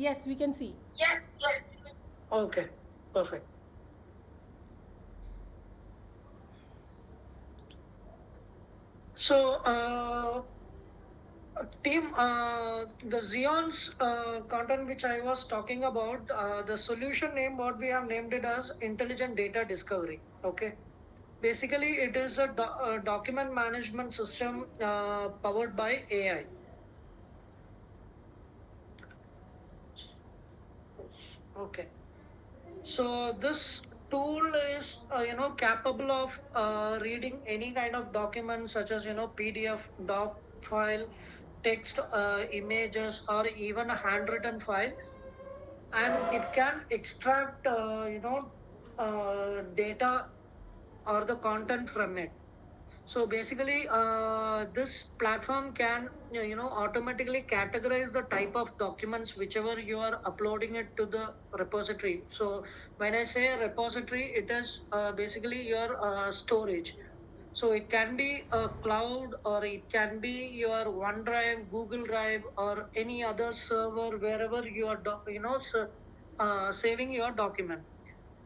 Yes, we can see. Yes, yes. Okay, perfect. So, team, the Xeon's content which I was talking about, the solution name, what we have named it as intelligent data discovery. Okay. Basically, it is a document management system powered by AI. Okay. So this tool is, capable of reading any kind of document such as, PDF, doc file, text, images, or even a handwritten file, and it can extract, data or the content from it. So basically, this platform can automatically categorize the type of documents whichever you are uploading it to the repository. So when I say repository, it is basically your storage. So it can be a cloud, or it can be your OneDrive, Google Drive, or any other server wherever you are, saving your document.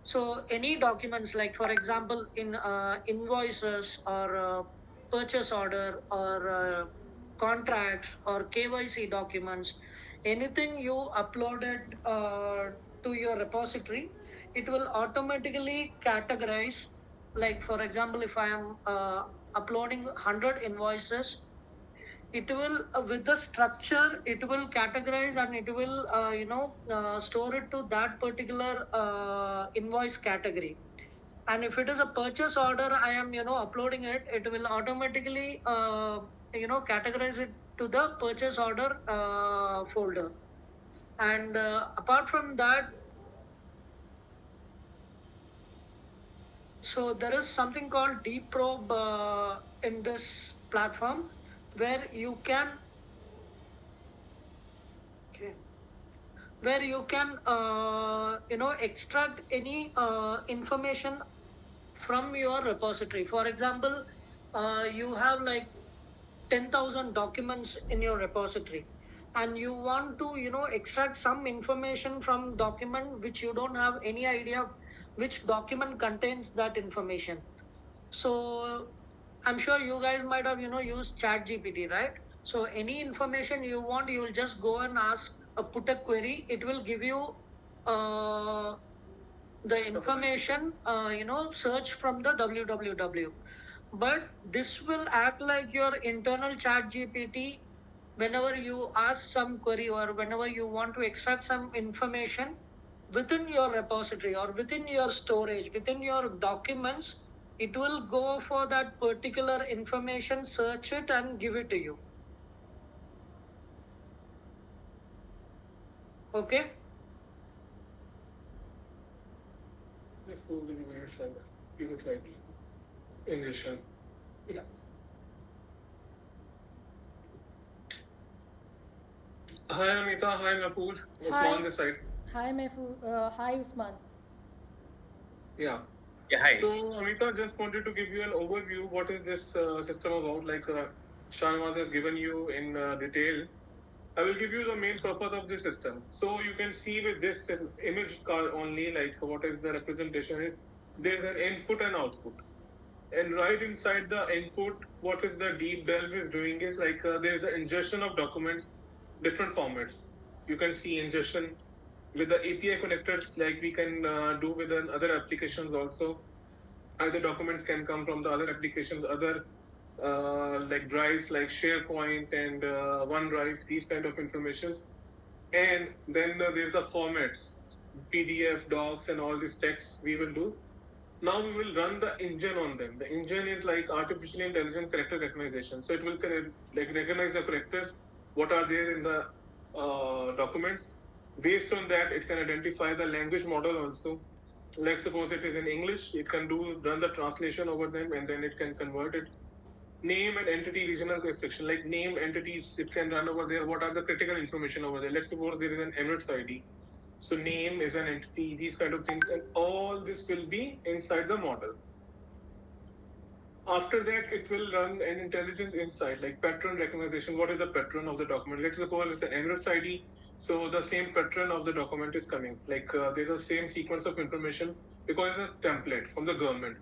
So any documents, like for example, in invoices, or purchase order, or contracts, or KYC documents, anything you uploaded to your repository, it will automatically categorize. Like for example, if I am uploading 100 invoices, it will, with the structure, it will categorize, and it will store it to that particular invoice category. And if it is a purchase order, I am uploading it, it will automatically categorize it to the purchase order folder. And apart from that, so there is something called deep probe in this platform, where you can, okay, where you can extract any information from your repository. For example, you have like 10,000 documents in your repository, and you want to extract some information from document which you don't have any idea which document contains that information. So I'm sure you guys might have used chat gpt, right? So any information you want, you will just go and ask, put a query, it will give you uh, the information, search from the www. But this will act like your internal chat gpt. Whenever you ask some query, or whenever you want to extract some information within your repository, or within your storage, within your documents, it will go for that particular information, search it, and give it to you. Okay. Let's go to the next slide. Give it like English. Yeah. Hi Amita, hi Mahfouz. Hi. Usman this side. Hi, hi, Usman. Yeah. Yeah, hi. So Amita, just wanted to give you an overview. What is this system about? Like Shanwaz has given you in detail. I will give you the main purpose of this system. So you can see with this image card only, like what is the representation is. There is an input and output. And right inside the input, what is the deep delve is doing is like there is an ingestion of documents, different formats. You can see ingestion with the API connectors, like we can do with other applications also. Other documents can come from the other applications, other like drives like SharePoint and OneDrive, these kind of informations. And then there's a formats, PDF, docs, and all these texts we will do. Now we will run the engine on them. The engine is like artificial intelligence character recognition. So it will like recognize the characters, what are there in the documents. Based on that, it can identify the language model also. Like suppose it is in English, it can run the translation over them, and then it can convert it. Name and entity regional restriction, like name entities, it can run over there. What are the critical information over there? Let's suppose there is an Emirates ID. So name is an entity, these kind of things, and all this will be inside the model. After that, it will run an intelligent insight like pattern recognition. What is the pattern of the document? Let's suppose it's an Emirates ID. So the same pattern of the document is coming. Like there's the same sequence of information because it's a template from the government.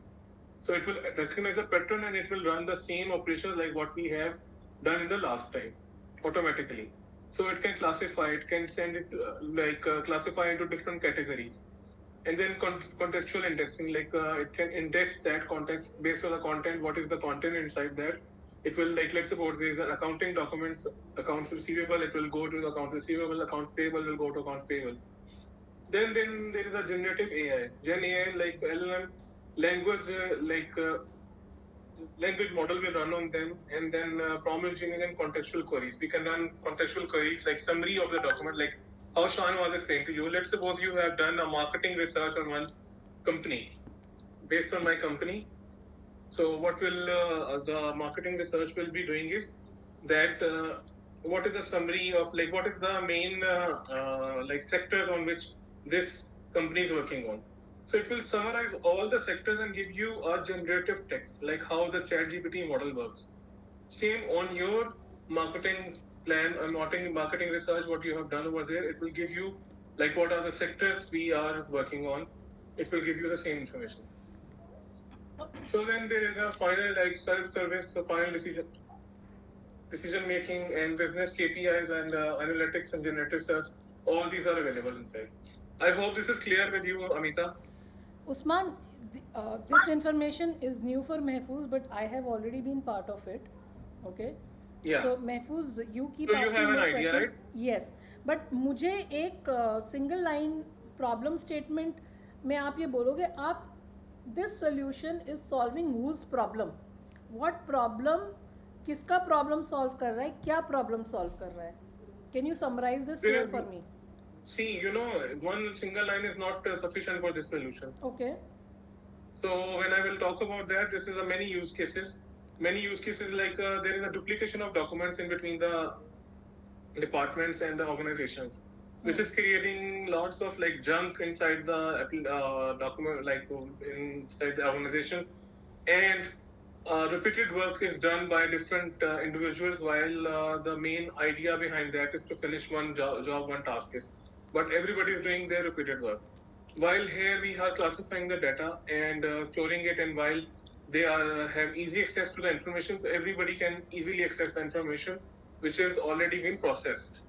So it will recognize a pattern and it will run the same operations like what we have done in the last time automatically. So it can classify, it can send it classify into different categories. And then contextual indexing, like it can index that context based on the content. What is the content inside that? It will, like, let's suppose there is an accounting documents, accounts receivable, it will go to the accounts receivable, accounts payable will go to accounts payable. Then there is a generative AI, Gen AI, like LLM, language language model will run on them, and then prompt engineering and contextual queries. We can run contextual queries like summary of the document, like how Sean was explaining to you. Let's suppose you have done a marketing research on one company based on my company. So what will the marketing research will be doing is that what is the summary of, like, what is the main like sectors on which this company is working on. So it will summarize all the sectors and give you a generative text, like how the ChatGPT model works. Same on your marketing plan or marketing research, what you have done over there, it will give you like what are the sectors we are working on. It will give you the same information. So then there is a final, like, self-service, so final decision making and business KPIs and analytics and generative search. All these are available inside. I hope this is clear with you, Amita. Usman, this information is new for Mehfooz, but I have already been part of it. Okay. Yeah. So Mehfooz, you keep So you asking have an more idea, questions. right? Yes. But मुझे एक single line problem statement में आप ये बोलोगे, आप this solution is solving whose problem? What problem? किसका problem solve कर रहा है? क्या problem solve कर रहा है? Can you summarize this here for me? See, one single line is not sufficient for this solution. Okay. So when I will talk about that, this is a many use cases. Many use cases, like there is a duplication of documents in between the departments and the organizations, which is creating lots of like junk inside the document, like inside the organizations, and repeated work is done by different individuals, while the main idea behind that is to finish one job, one task is, but everybody is doing their repeated work. While here we are classifying the data and storing it, and while they have easy access to the information, so everybody can easily access the information which has already been processed.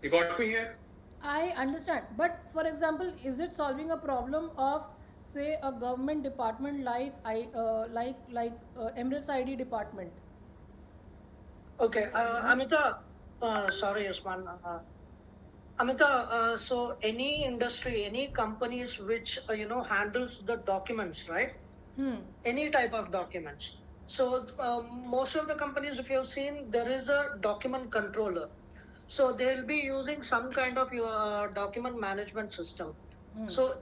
You got me here? I understand, but for example, is it solving a problem of, say, a government department like Emirates ID department? Okay, Amita, sorry, Usman. Amita, so any industry, any companies which handles the documents, right? Any type of documents. So most of the companies, if you've seen, there is a document controller. So they'll be using some kind of document management system. So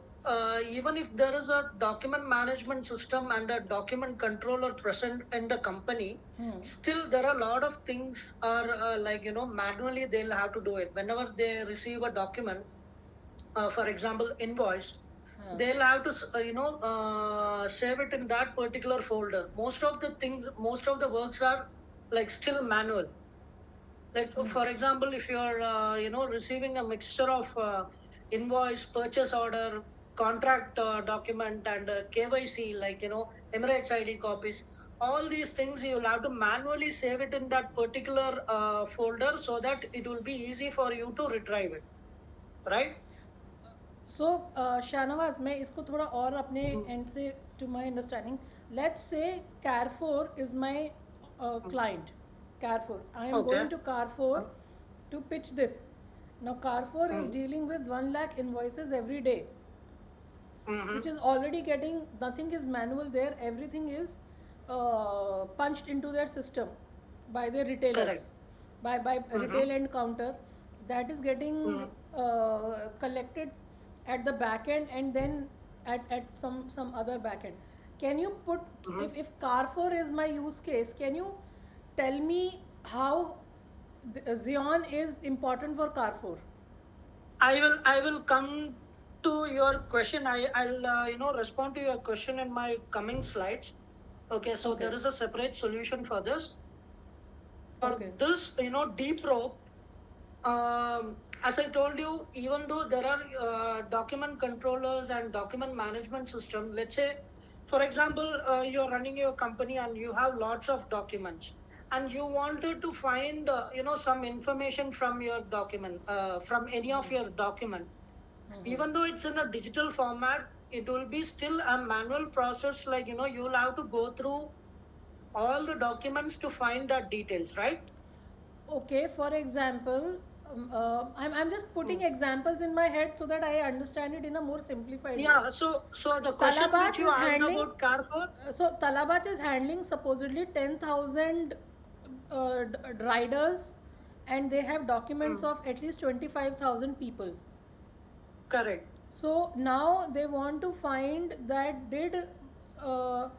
even if there is a document management system and a document controller present in the company, still there are a lot of things are manually they'll have to do it. Whenever they receive a document, for example, invoice, they'll have to save it in that particular folder. Most of the works are like still manual. Like for example, if you're receiving a mixture of invoice, purchase order, contract document, and KYC, like Emirates ID copies, all these things you'll have to manually save it in that particular folder so that it will be easy for you to retrieve it, right? So Shahnawaz, मैं इसको थोड़ा और अपने and से, to my understanding, let's say Carrefour is my client. Carrefour, I am going to Carrefour to pitch this. Now Carrefour is dealing with 1 lakh invoices every day, which is already getting, nothing is manual there, everything is punched into their system by their retailers. Correct. by retail end counter, that is getting collected at the back end, and then at some other back end. Can you put, if Carrefour is my use case, can you tell me how Xeon is important for Carrefour? I will come to your question. I'll respond to your question in my coming slides. Okay, so there is a separate solution for this. For this, DPro, as I told you, even though there are document controllers and document management system, let's say, for example, you're running your company and you have lots of documents, and you wanted to find, some information from your document, from any of your document. Even though it's in a digital format, it will be still a manual process. Like, you'll have to go through all the documents to find that details, right? Okay, for example, I'm just putting examples in my head so that I understand it in a more simplified way. Yeah. So the question which Talabat you is asked handling. about Carrefour. Talabat is handling supposedly 10,000 riders, and they have documents Mm, of at least 25,000 people. correct. So now they want to find that uh,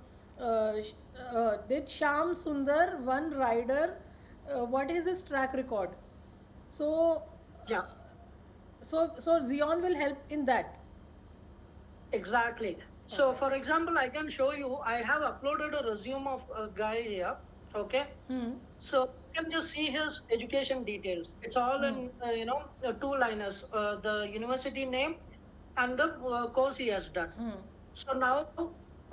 did Sham Sundar, one rider, what is his track record? So Yeah, so Xeon will help in that. exactly. So, Okay. for example, I can show you. I have uploaded a resume of a guy here. Okay. Hmm. So you can just see his education details. It's all Hmm. in, two-liners, the university name and the course he has done. Hmm. So now,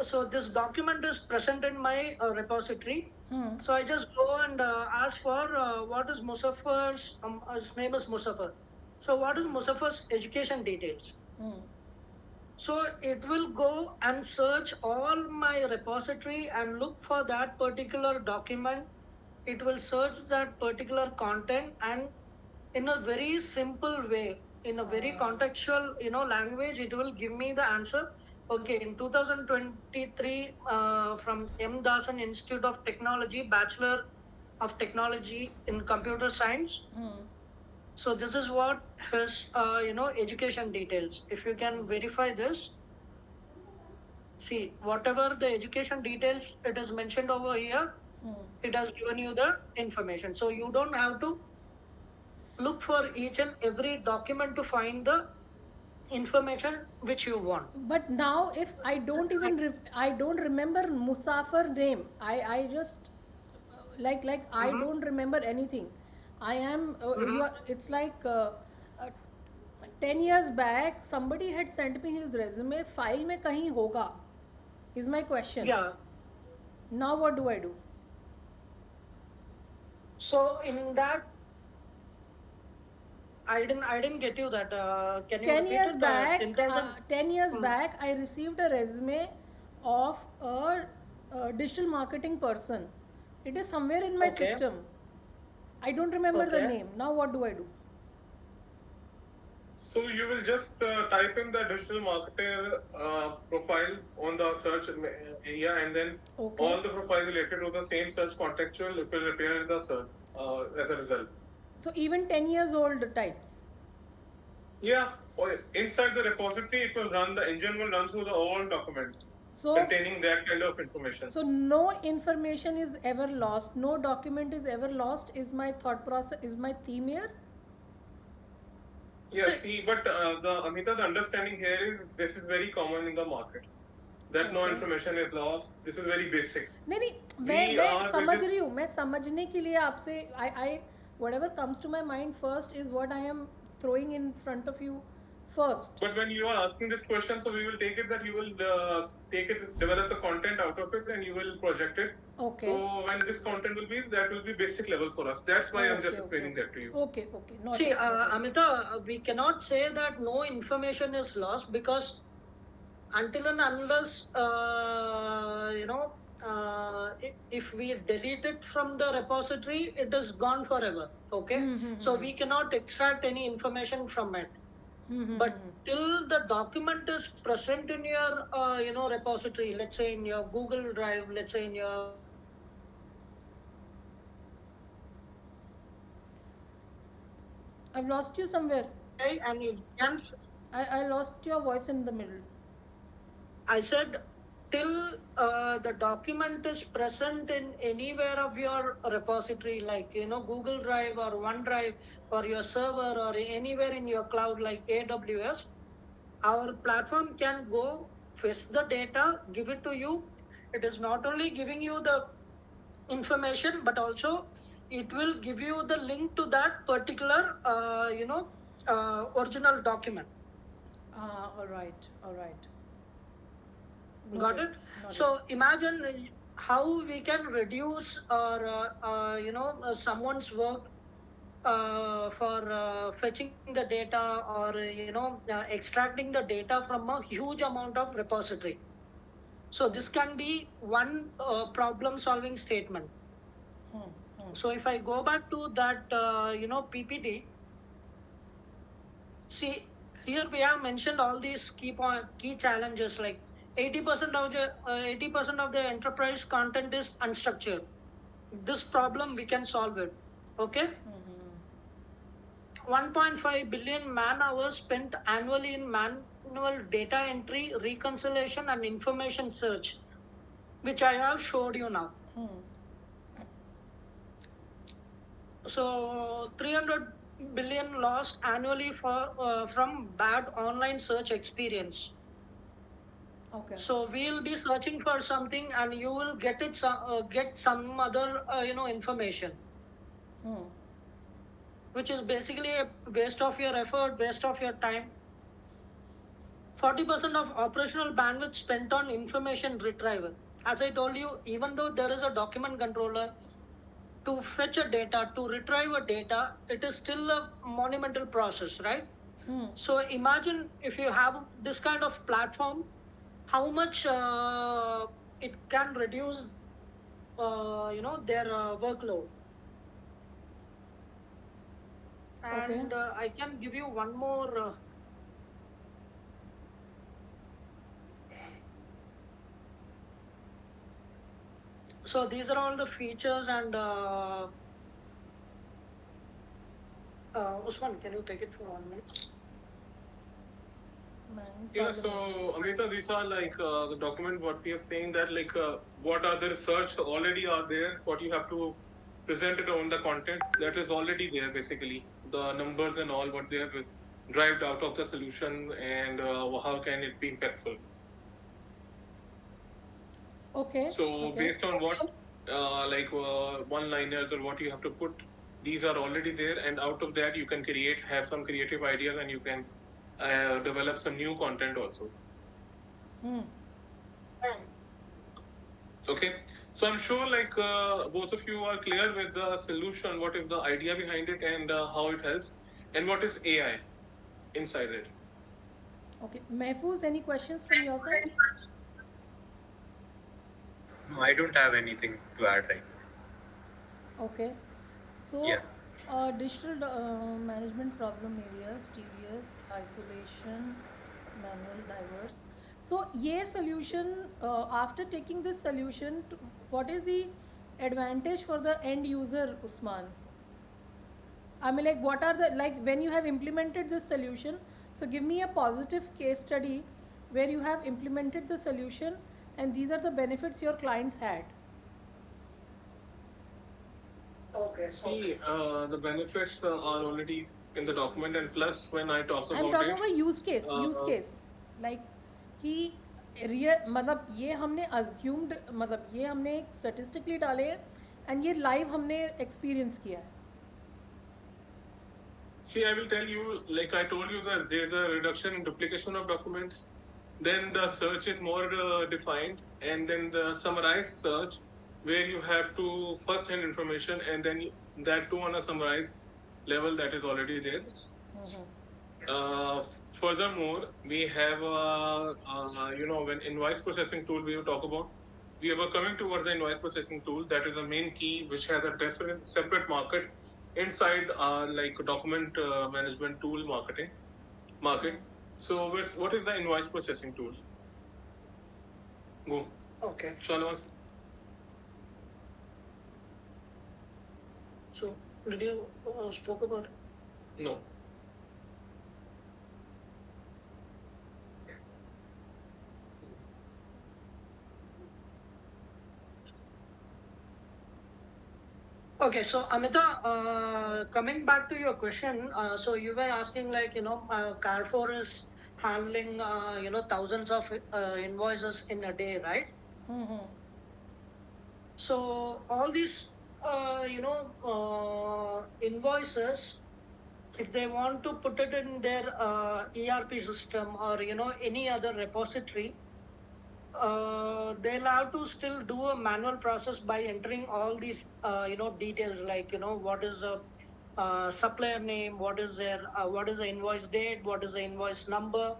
so this document is present in my repository. Hmm. So I just go and ask for what is Musaffar's, his name is Musaffar. So what is Musaffar's education details? Hmm. So it will go and search all my repository and look for that particular document. It will search that particular content, and in a very simple way, in a very contextual, language, it will give me the answer. Okay, in 2023, from M. Dasan Institute of Technology, Bachelor of Technology in Computer Science. Hmm. So this is what his, education details. If you can verify this, see, whatever the education details it is mentioned over here, Hmm. it has given you the information. So you don't have to look for each and every document to find the information which you want. But now, if I don't even I don't remember Musafar name. I just like I Mm-hmm. don't remember anything. I am you Mm-hmm. are. It's like uh, 10 years back. Somebody had sent me his resume. File में कहीं होगा. Is my question. Yeah. Now what do I do? So in that, I didn't get you that. Can you 10 repeat years it? back 10,000. 10 years Mm. back I received a resume of a digital marketing person. It is somewhere in my Okay. system. I don't remember the Okay. name. Now what do I do? So you will just type in the digital marketer profile on the search area, and then Okay. all the profiles related to the same search contextual will appear in the search as a result. So even 10 years old types. Yeah, or inside the repository, it will run. The engine will run through the all documents So containing that kind of information. so no information is ever lost. No document is ever lost. Is my thought process, is my theme here? Yeah, So, see, but the Amita, the understanding here is this is very common in the market that no Okay. information is lost. This is very basic. नहीं We मैं are with समझ रही this. हूँ. मैं समझने के लिए आपसे I whatever comes to my mind first is what I am throwing in front of you first. But when you are asking this question, so we will take it that you will take it, develop the content out of it, and you will project it. Okay. So when this content will be, that will be basic level for us. That's why I'm just Okay, explaining that to you. okay. Not see, Amita, we cannot say that no information is lost, because until and unless, if we delete it from the repository, it is gone forever. Okay. So we cannot extract any information from it. But till the document is present in your, repository, let's say in your Google Drive, let's say in your I've lost you somewhere. and you can. I lost your voice in the middle. I said, till the document is present in anywhere of your repository, like, Google Drive or OneDrive or your server or anywhere in your cloud like AWS, our platform can go fetch the data, give it to you. It is not only giving you the information, but also it will give you the link to that particular, original document. All right, all right. Got Noted, it? noted. So imagine how we can reduce or someone's work for fetching the data or extracting the data from a huge amount of repository. So this can be one problem solving statement. So if I go back to that PPT, see, here we have mentioned all these key challenges, like 80% of the enterprise content is unstructured. This problem we can solve it. Okay. 1.5 billion man hours spent annually in manual data entry, reconciliation, and information search, which I have showed you now. So 300 billion lost annually from bad online search experience. Okay. So we'll be searching for something, and you will get some other information, which is basically a waste of your effort, waste of your time. 40% of operational bandwidth spent on information retrieval. As I told you, even though there is a document controller, to fetch a data, to retrieve a data, it is still a monumental process, right? So imagine if you have this kind of platform, how much it can reduce, their workload. And I can give you one more. So these are all the features, and Usman, can you take it for 1 minute? Yeah, so Amrita, these are like the document what we have saying that like what are the research already are there, what you have to present it on the content that is already there basically, the numbers and all what they have derived out of the solution and how can it be impactful. Okay. So based on what one-liners or what you have to put, these are already there, and out of that you can have some creative ideas, and you can develop some new content also. Okay, so I'm sure like both of you are clear with the solution, what is the idea behind it, and how it helps, and what is AI inside it. Okay. Mehfooz, any questions from your side? No, I don't have anything to add right now. Okay. So, Yeah. Digital management problem areas, tedious, isolation, manual, diverse. So, ये solution, after taking this solution, what is the advantage for the end user, Usman? I mean, like, what are the, like, when you have implemented this solution, so give me a positive case study where you have implemented the solution and these are the benefits your clients had. Okay. See, the benefits are already in the document, and plus when I talk I'm about talking it, about use case, like कि मतलब ये हमने assumed, मतलब ये हमने statistically डाले हैं and ये live हमने experience किया है. see, I will tell you, like I told you that there's a reduction in duplication of documents. Then the search is more defined, and then the summarized search, where you have to first hand information, and then that too on a summarized level that is already there. Furthermore, we have when invoice processing tool we will talk about. We were coming towards the invoice processing tool. That is a main key which has a different separate market inside our like document management tool market. So what is the invoice processing tool? Go. Okay. Shanwas. So did you spoke about it? No. Okay, so Amita, coming back to your question, so you were asking like, Carrefour is handling, thousands of invoices in a day, right? So all these, invoices, if they want to put it in their ERP system or any other repository, they'll have to still do a manual process by entering all these details, like what is the supplier name, what is the invoice date, what is the invoice number,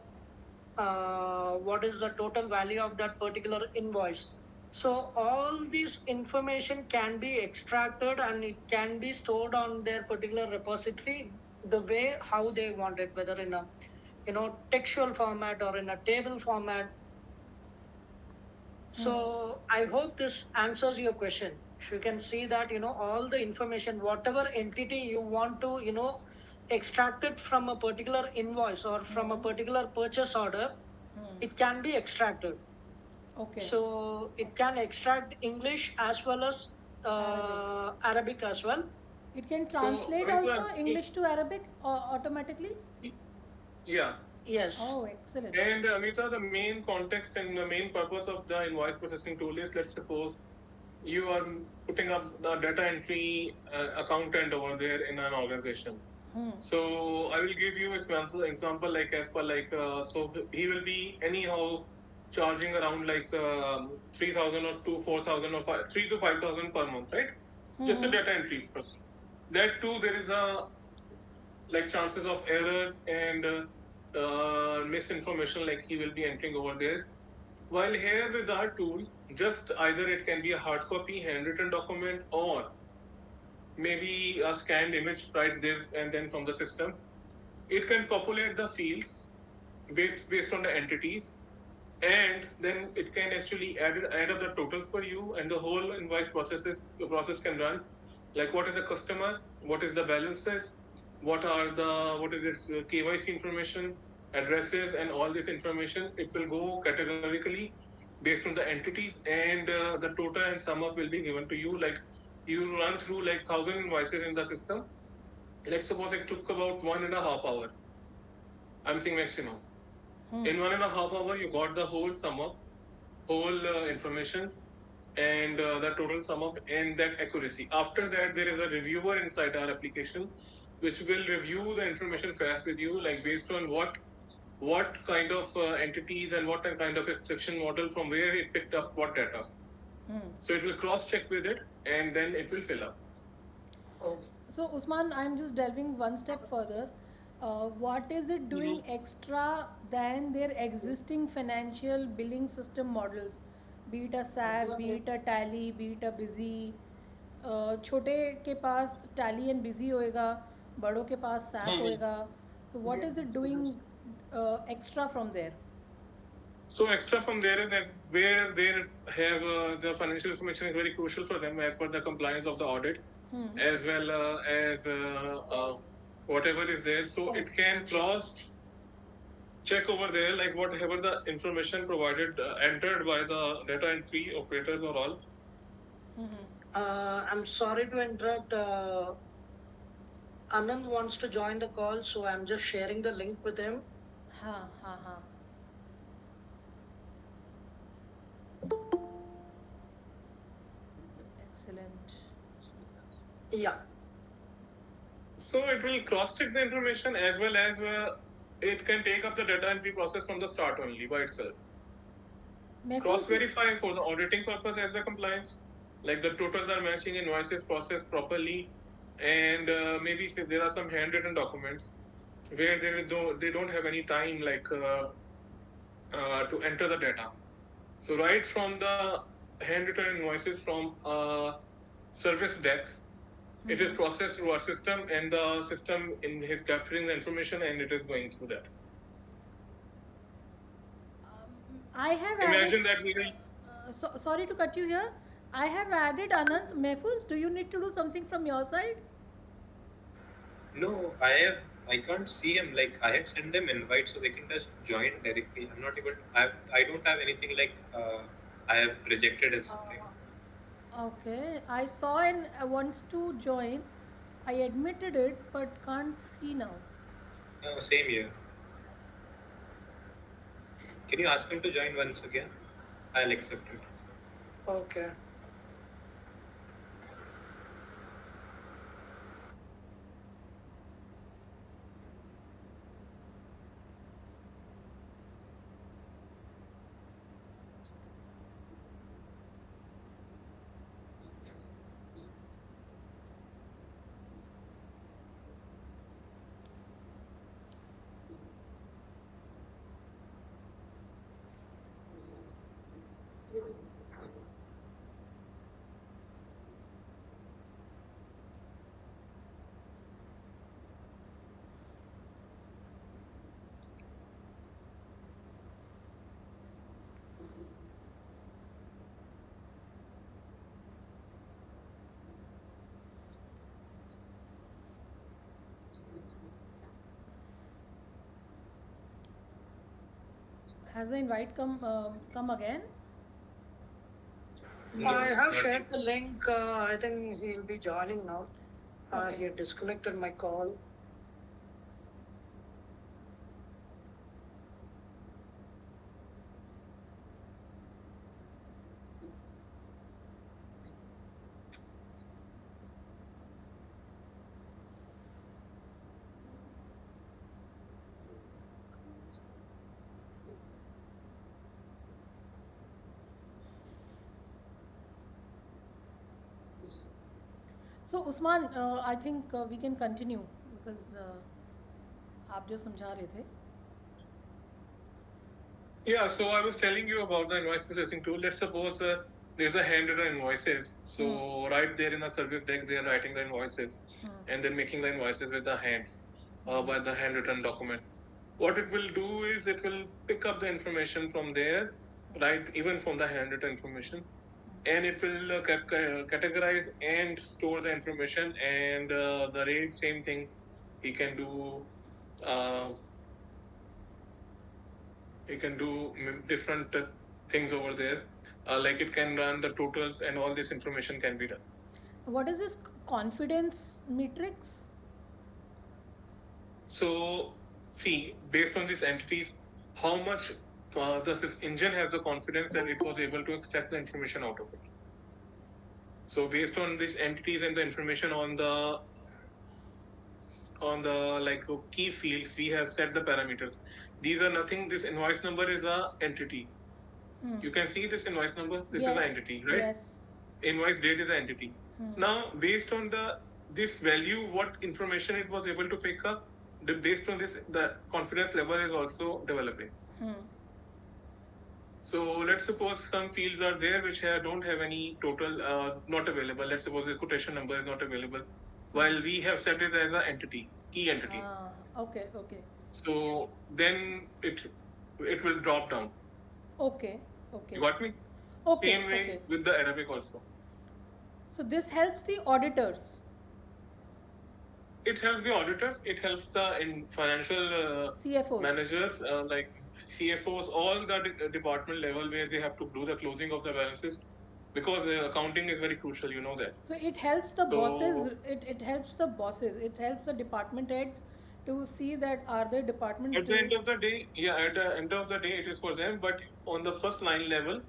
what is the total value of that particular invoice. So all this information can be extracted and it can be stored on their particular repository the way how they want it, whether in a textual format or in a table format. So I hope this answers your question. If you can see that, all the information, whatever entity you want to, extract it from a particular invoice or from a particular purchase order, it can be extracted. Okay. So it can extract English as well as Arabic as well. It can So, translate Amita, also English to Arabic automatically? yeah. Yes. Oh, excellent. And Amita, the main context and the main purpose of the invoice processing tool is, let's suppose you are putting up the data entry accountant over there in an organization. So I will give you example like as per like so he will be anyhow charging around like 3,000 or to 4,000 or 3 to 5,000 per month, right? Just a data entry person. That too, there is a like chances of errors and misinformation like he will be entering over there. While here with our tool, just either it can be a hard copy, handwritten document, or maybe a scanned image right there and then from the system. It can populate the fields based on the entities, and then it can actually add up the totals for you, and the whole invoice process can run. Like what is the customer, what is the balances, what is its KYC information, addresses, and all this information. It will go categorically based on the entities, and the total and sum up will be given to you. Like you run through like 1,000 invoices in the system. Let's suppose it took about 1.5 hours. I'm saying maximum. In 1.5 hours, you got the whole sum up, whole information, and the total sum up and that accuracy. After that, there is a reviewer inside our application, which will review the information fast with you, like based on what kind of entities and what kind of extraction model from where it picked up what data. So it will cross check with it, and then it will fill up. So Usman, I'm just delving one step further. What is it doing extra than their existing financial billing system models? Be it a SAP, be it a Tally, be it a Busy. छोटे के पास Tally and Busy होएगा, बड़ों के पास SAP होएगा. So what is it doing extra from there? So extra from there is that where they have the financial information is very crucial for them as per the compliance of the audit, as well as whatever is there. So it can cross check over there like whatever the information provided entered by the data entry operators or all. I'm sorry to interrupt. Anand wants to join the call, so I'm just sharing the link with him. Excellent. Yeah. So it will cross-check the information as well as it can take up the data entry process from the start only by itself. Cross-verify for the auditing purpose as the compliance, like the totals are matching, invoices processed properly, and maybe say there are some handwritten documents where they don't have any time like to enter the data. So right from the handwritten invoices from service deck, it is processed through our system, and the system is capturing the information and it is going through that. I have imagine that we will. Sorry to cut you here. I have added Anand. Mehfuz, do you need to do something from your side? No, I can't see him. Like I had sent them invite so they can just join directly. I'm not able to, I don't have anything like I have rejected his thing. Okay, I saw and wants to join. I admitted it but can't see now. Same here. Can you ask him to join once again? I'll accept it. Okay. Has the invite come again? No, I it's have not. shared the link. I think he'll be joining now. Okay. He had disconnected my call. So Usman, I think we can continue because आप जो समझा रहे थे. Yeah, so I was telling you about the invoice processing tool. Let's suppose there's a handwritten invoices. So right there in the service deck, they are writing the invoices and then making the invoices with the hands by the handwritten document. What it will do is it will pick up the information from there, right, even from the handwritten information, and it will categorize and store the information and the rate, same thing. He can do. You can do different things over there. Like it can run the totals and all this information can be done. What is this confidence matrix? So, see, based on these entities, how much the engine has the confidence that it was able to extract the information out of it. So, based on these entities and the information on the like key fields, we have set the parameters. These are nothing. This invoice number is a entity. You can see this invoice number. This is Yes. an entity, right? Yes. Invoice date is the entity. Now, based on this value, what information it was able to pick up, based on this, the confidence level is also developing. So let's suppose some fields are there which don't have any total not available. Let's suppose the quotation number is not available, while we have set it as an entity, key entity. Okay. Okay. So then it will drop down. Okay. Okay. You got me? Okay. Same way Okay. with the Arabic also. So this helps the auditors. It helps the auditors. It helps the in financial CFOs. managers, like CFOs, all the department level where they have to do the closing of the balances, because accounting is very crucial. You know that. So it helps the So- bosses. It helps the bosses. It helps the department heads to see that are their departments At the end of the day, at the end of the day, it is for them. But on the first line level,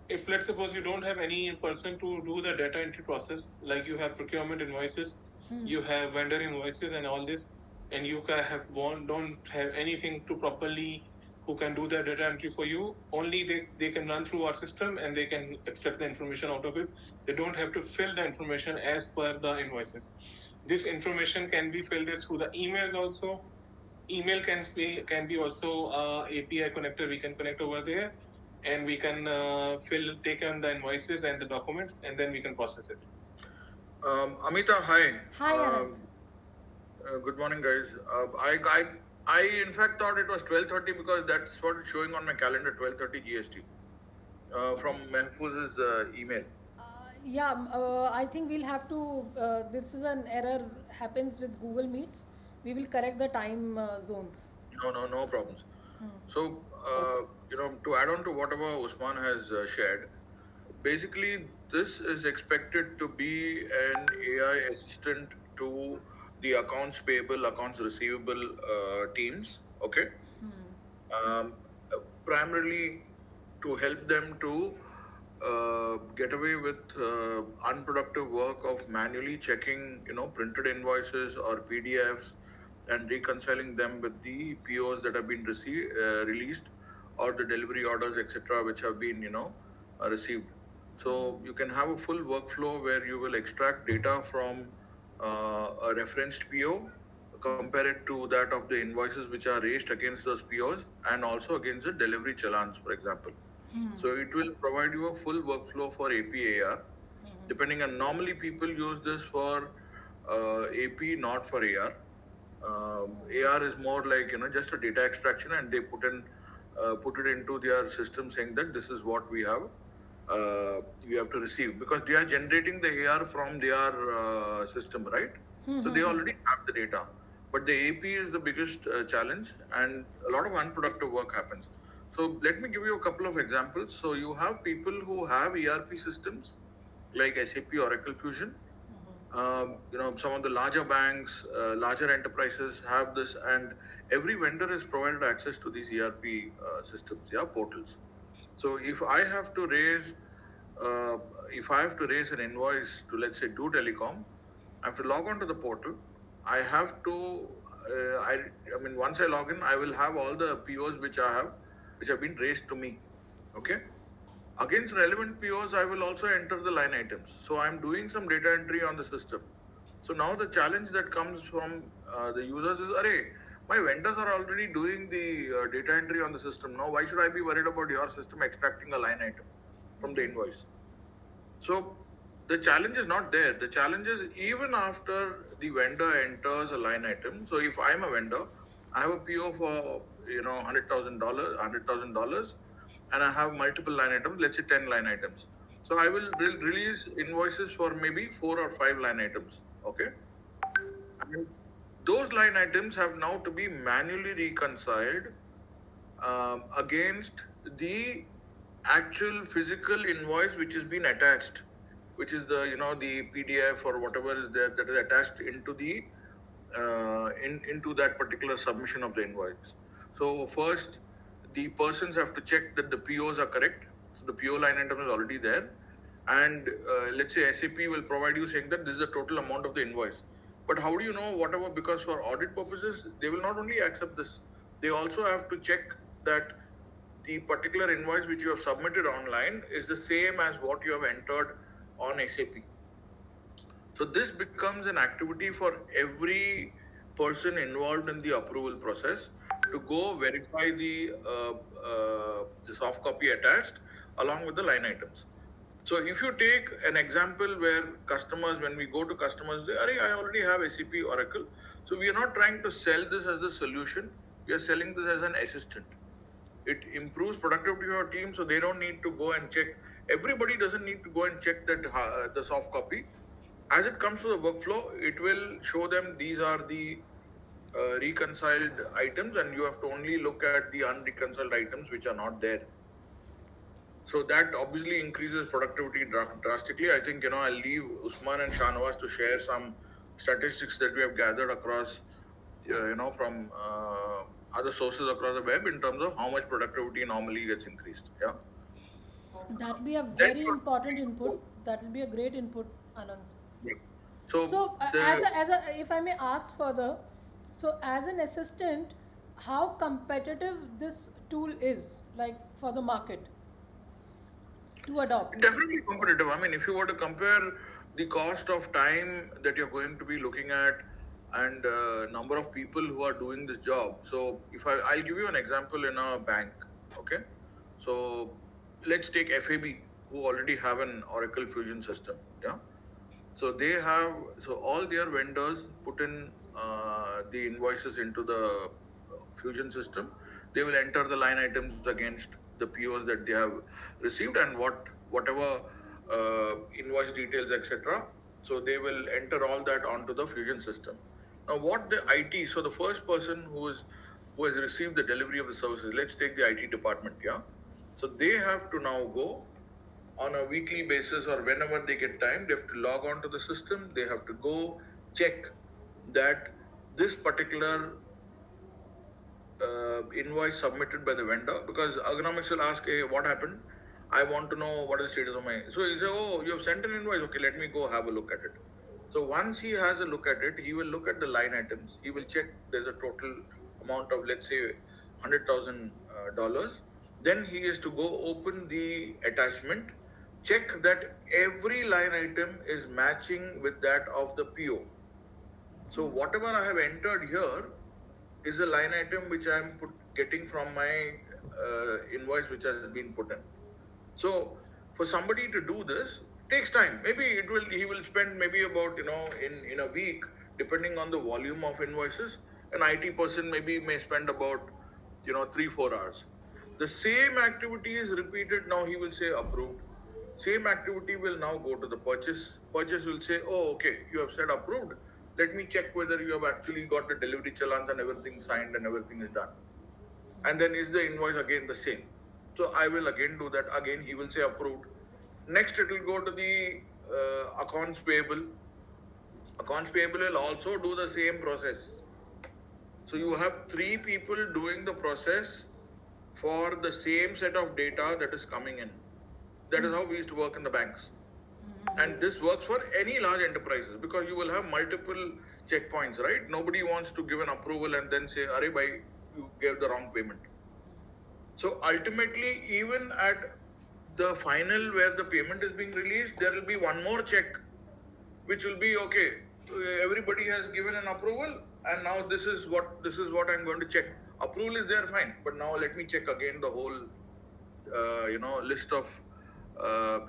if let's suppose you don't have any person to do the data entry process, like you have procurement invoices, you have vendor invoices and all this, and you don't have anything to properly who can do the data entry for you. Only they can run through our system and they can extract the information out of it. They don't have to fill the information as per the invoices. This information can be filled through the emails also. Email can be also API connector. We can connect over there, and we can take on the invoices and the documents, and then we can process it. Amita, hi. Hi, Anand. Good morning, guys. I in fact thought it was 12:30 because that's what it's showing on my calendar, 12:30 GST, from Mehfooz's email. I think we'll have to. This is an error happens with Google Meets. We will correct the time zones. No problems. So, to add on to whatever Usman has shared, basically this is expected to be an AI assistant to the accounts payable, accounts receivable teams. Okay. Um, Primarily to help them to get away with unproductive work of manually checking, printed invoices or PDFs and reconciling them with the POs that have been released or the delivery orders, etc., which have been, received. So you can have a full workflow where you will extract data from a referenced PO, compare it to that of the invoices which are raised against those POs and also against the delivery challans, for example. So it will provide you a full workflow for APAR. Depending on, normally people use this for AP, not for AR. AR is more like just a data extraction, and they put it into their system saying that this is what you have to receive, because they are generating the AR from their system, right? So they already have the data, but the AP is the biggest challenge, and a lot of unproductive work happens. So let me give you a couple of examples. So you have people who have ERP systems like SAP, Oracle Fusion. Some of the larger banks, larger enterprises have this, and every vendor is provided access to these ERP systems, yeah, portals. So uh, if I have to raise an invoice to, let's say, do telecom, I have to log on to the portal. I have to, I mean, once I log in, I will have all the POs which have been raised to me. Okay. Against relevant POs, I will also enter the line items. So I'm doing some data entry on the system. So now the challenge that comes from the users is, array, my vendors are already doing the data entry on the system. Now, why should I be worried about your system extracting a line item from the invoice? So the challenge is not there. The challenge is even after the vendor enters a line item. So if I'm a vendor, I have a PO for $100,000, and I have multiple line items. Let's say 10 line items. So I will release invoices for maybe 4 or 5 line items. Okay, and those line items have now to be manually reconciled against the actual physical invoice which has been attached, which is the PDF or whatever is there that is attached into the into that particular submission of the invoice. So first, the persons have to check that the POs are correct. So the PO line item is already there, and let's say SAP will provide you saying that this is the total amount of the invoice. But how do you know whatever? Because for audit purposes, they will not only accept this, they also have to check that the particular invoice which you have submitted online is the same as what you have entered on SAP. So this becomes an activity for every person involved in the approval process to go verify the soft copy attached along with the line items. So if you take an example where customers, when we go to customers, they, Arey, I already have SAP Oracle. So we are not trying to sell this as the solution. We are selling this as an assistant. It improves productivity of our team, so they don't need to go and check. Everybody doesn't need to go and check that the soft copy. As it comes to the workflow, it will show them these are the reconciled items, and you have to only look at the unreconciled items which are not there. So that obviously increases productivity drastically. I think I'll leave Usman and Shahnawaz to share some statistics that we have gathered across from other sources across the web in terms of how much productivity normally gets increased. Yeah. That will be a Then very important input. That will be a great input, Anand. yeah. So So, the if I may ask further, so as an assistant, how competitive this tool is, like for the market to adopt? definitely competitive. I mean, if you were to compare the cost of time that you're going to be looking at and number of people who are doing this job. So I'll give you an example in a bank. Okay. So let's take FAB, who already have an Oracle Fusion system. Yeah. So all their vendors put in the invoices into the Fusion system. They will enter the line items against the POs that they have received and whatever invoice details, etc. So they will enter all that onto the Fusion system. Now, what the IT? So the first person who has received the delivery of the services. Let's take the IT department. Yeah. So they have to now go on a weekly basis or whenever they get time, they have to log on to the system. They have to go check that this particular invoice submitted by the vendor, because ergonomics will ask, hey, what happened? I want to know what is the status of my. So he say, oh, you have sent an invoice. Okay, let me go have a look at it. So once he has a look at it, he will look at the line items. He will check there's a total amount of, let's say, $100,000. Then he is to go open the attachment, check that every line item is matching with that of the PO. So whatever I have entered here is a line item which I am getting from my invoice which has been put in. So for somebody to do this takes time. Maybe he will spend maybe about in a week, depending on the volume of invoices. An IT person may spend about 3-4 hours. The same activity is repeated. Now he will say approved. Same activity will now go to the purchase. Purchase will say, oh, okay, you have said approved. Let me check whether you have actually got the delivery challans and everything signed and everything is done. And then is the invoice again the same? So I will again do that. Again, he will say approved. Next, it will go to the accounts payable. Accounts payable will also do the same process. So you have three people doing the process for the same set of data that is coming in. That is how we used to work in the banks. And this works for any large enterprises because you will have multiple checkpoints, right? Nobody wants to give an approval and then say, "Arey bhai, you gave the wrong payment." So ultimately, even at the final where the payment is being released, there will be one more check, which will be okay. Everybody has given an approval, and now this is what I'm going to check. Approval is there, fine, but now let me check again the whole list of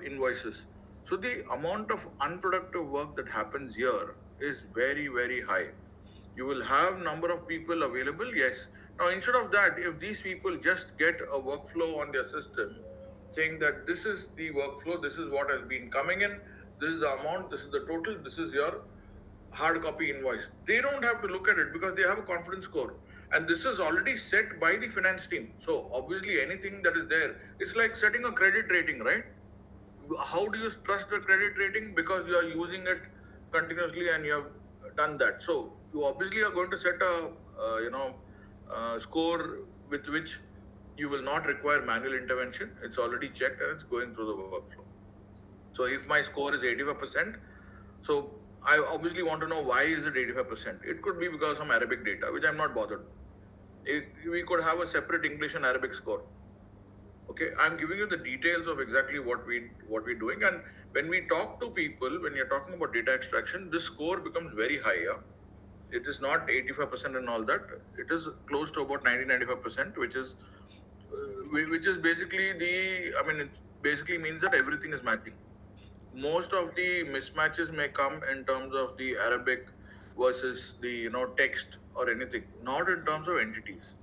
invoices. So the amount of unproductive work that happens here is very, very high. You will have number of people available, yes. Now instead of that, if these people just get a workflow on their system saying that this is the workflow, this is what has been coming in, this is the amount, this is the total, this is your hard copy invoice. They don't have to look at it because they have a confidence score. And this is already set by the finance team. So obviously anything that is there, it's like setting a credit rating, right? How do you trust the credit rating? Because you are using it continuously and you have done that. So you obviously are going to set a score with which you will not require manual intervention. It's already checked and it's going through the workflow. So if my score is 85%, so I obviously want to know why is it 85%. It could be because of some Arabic data, which I'm not bothered. We could have a separate English and Arabic score. Okay, I'm giving you the details of exactly what we're doing. And when we talk to people, when you're talking about data extraction, this score becomes very high. Yeah? It is not 85% and all that. It is close to about 90-95%, which is basically it basically means that everything is matching. Most of the mismatches may come in terms of the Arabic versus the text or anything, not in terms of entities.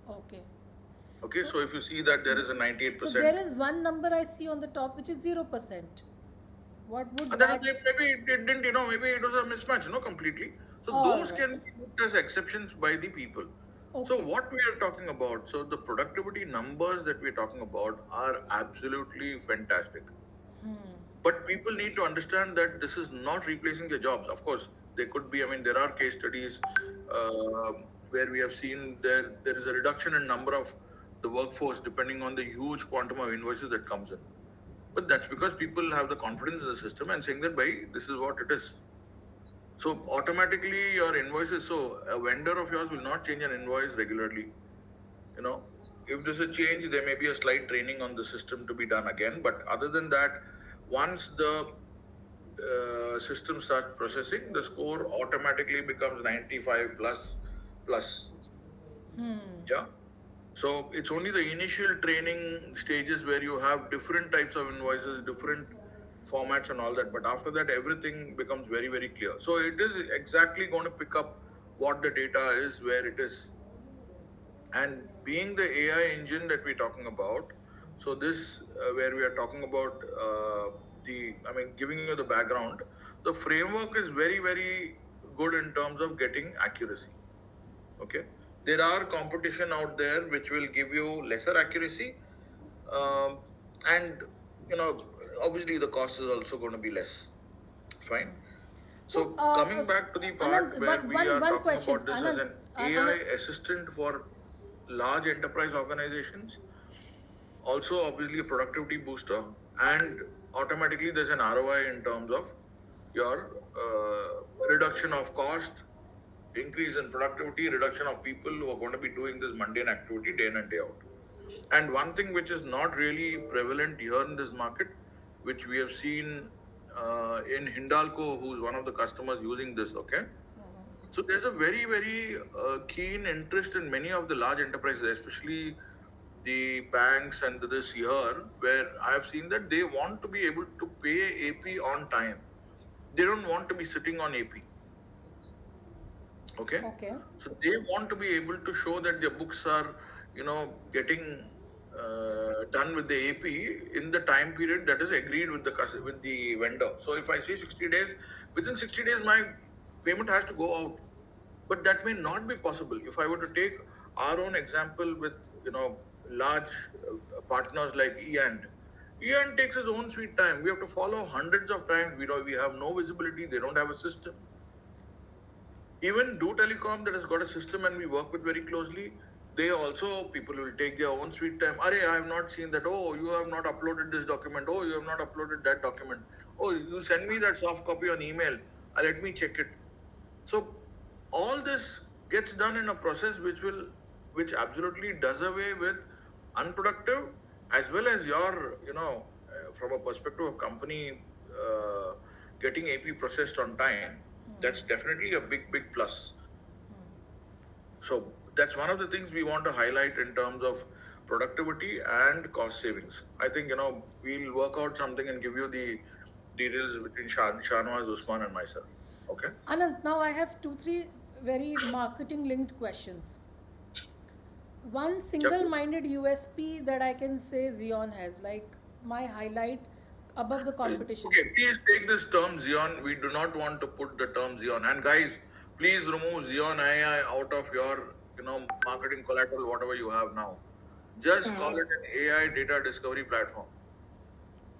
Okay. Okay, So, so if you see that there is a so 98%, there is one number I see on the top which is 0%. What would and then that? maybe it didn't, maybe it was a mismatch, completely. So All those right. can be looked as exceptions by the people. So Okay. what we are talking about, so the productivity numbers that we're talking about are absolutely fantastic. But people need to understand that this is not replacing their jobs. Of course, there could be. I mean, there are case studies uh, where we have seen there is a reduction in number of the workforce depending on the huge quantum of invoices that comes in. But that's because people have the confidence in the system and saying that, by this is what it is. So automatically your invoices. So a vendor of yours will not change an invoice regularly. You know, if there's a change, there may be a slight training on the system to be done again. But other than that, once the system starts processing, the score automatically becomes 95 plus. Yeah. So it's only the initial training stages where you have different types of invoices, different formats and all that. But after that, everything becomes very, very clear. So it is exactly going to pick up what the data is, where it is. And being the AI engine that we're talking about, so this where we are talking about giving you the background, the framework is very, very good in terms of getting accuracy. Okay, there are competition out there which will give you lesser accuracy, um, and you know obviously the cost is also going to be less. Fine. So, So coming back to the part Anand, where we are one talking question. about this as Anand, an AI Anand. assistant for large enterprise organizations, also obviously a productivity booster, and automatically there's an ROI in terms of your reduction of cost, increase in productivity, reduction of people who are going to be doing this mundane activity day in and day out. And one thing which is not really prevalent here in this market, which we have seen in Hindalco, who's one of the customers using this, okay? So there's a very, very keen interest in many of the large enterprises, especially the banks and this year, where I have seen that they want to be able to pay AP on time. They don't want to be sitting on AP. Okay, Okay. so they want to be able to show that their books are, getting done with the AP in the time period that is agreed with with the vendor. So if I say 60 days, within 60 days my payment has to go out. But that may not be possible if I were to take our own example with large partners like E&. E&, takes his own sweet time. We have to follow hundreds of times. We have no visibility. They don't have a system. Even Do Telecom, that has got a system and we work with very closely, they also, people will take their own sweet time. Are, I have not seen that. Oh, you have not uploaded this document. Oh, you have not uploaded that document. Oh, you send me that soft copy on email. Let me check it. So all this gets done in a process which absolutely does away with unproductive, as well as your, from a perspective of company getting AP processed on time. That's definitely a big plus. So that's one of the things we want to highlight in terms of productivity and cost savings. I think we'll work out something and give you the details between Shahnawaz, Usman, and myself. Okay. Anand, now I have two, three very marketing linked questions. One Yep. single minded USP that I can say Xeon has, like my highlight above the competition. Okay, please take this term Xeon. We do not want to put the term Xeon. And guys, please remove Xeon AI out of your, marketing collateral, whatever you have now. Just call it an AI data discovery platform.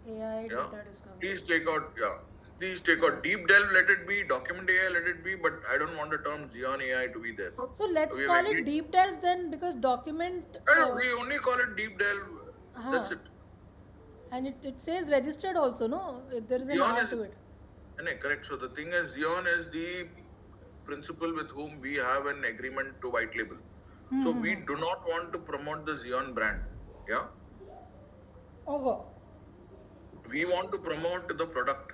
AI Yeah. data discovery. Please take out, yeah. Please take out deep delve, let it be, document AI, let it be, but I don't want the term Xeon AI to be there. So let's We have call it agreed. deep delve then, because document. We only call it deep delve. That's Huh. it. And it says registered also, no? There is an Xeon R is to it. correct. So the thing is, Xeon is the principal with whom we have an agreement to white label. So we do not want to promote the Xeon brand. Yeah. Over. We want to promote the product.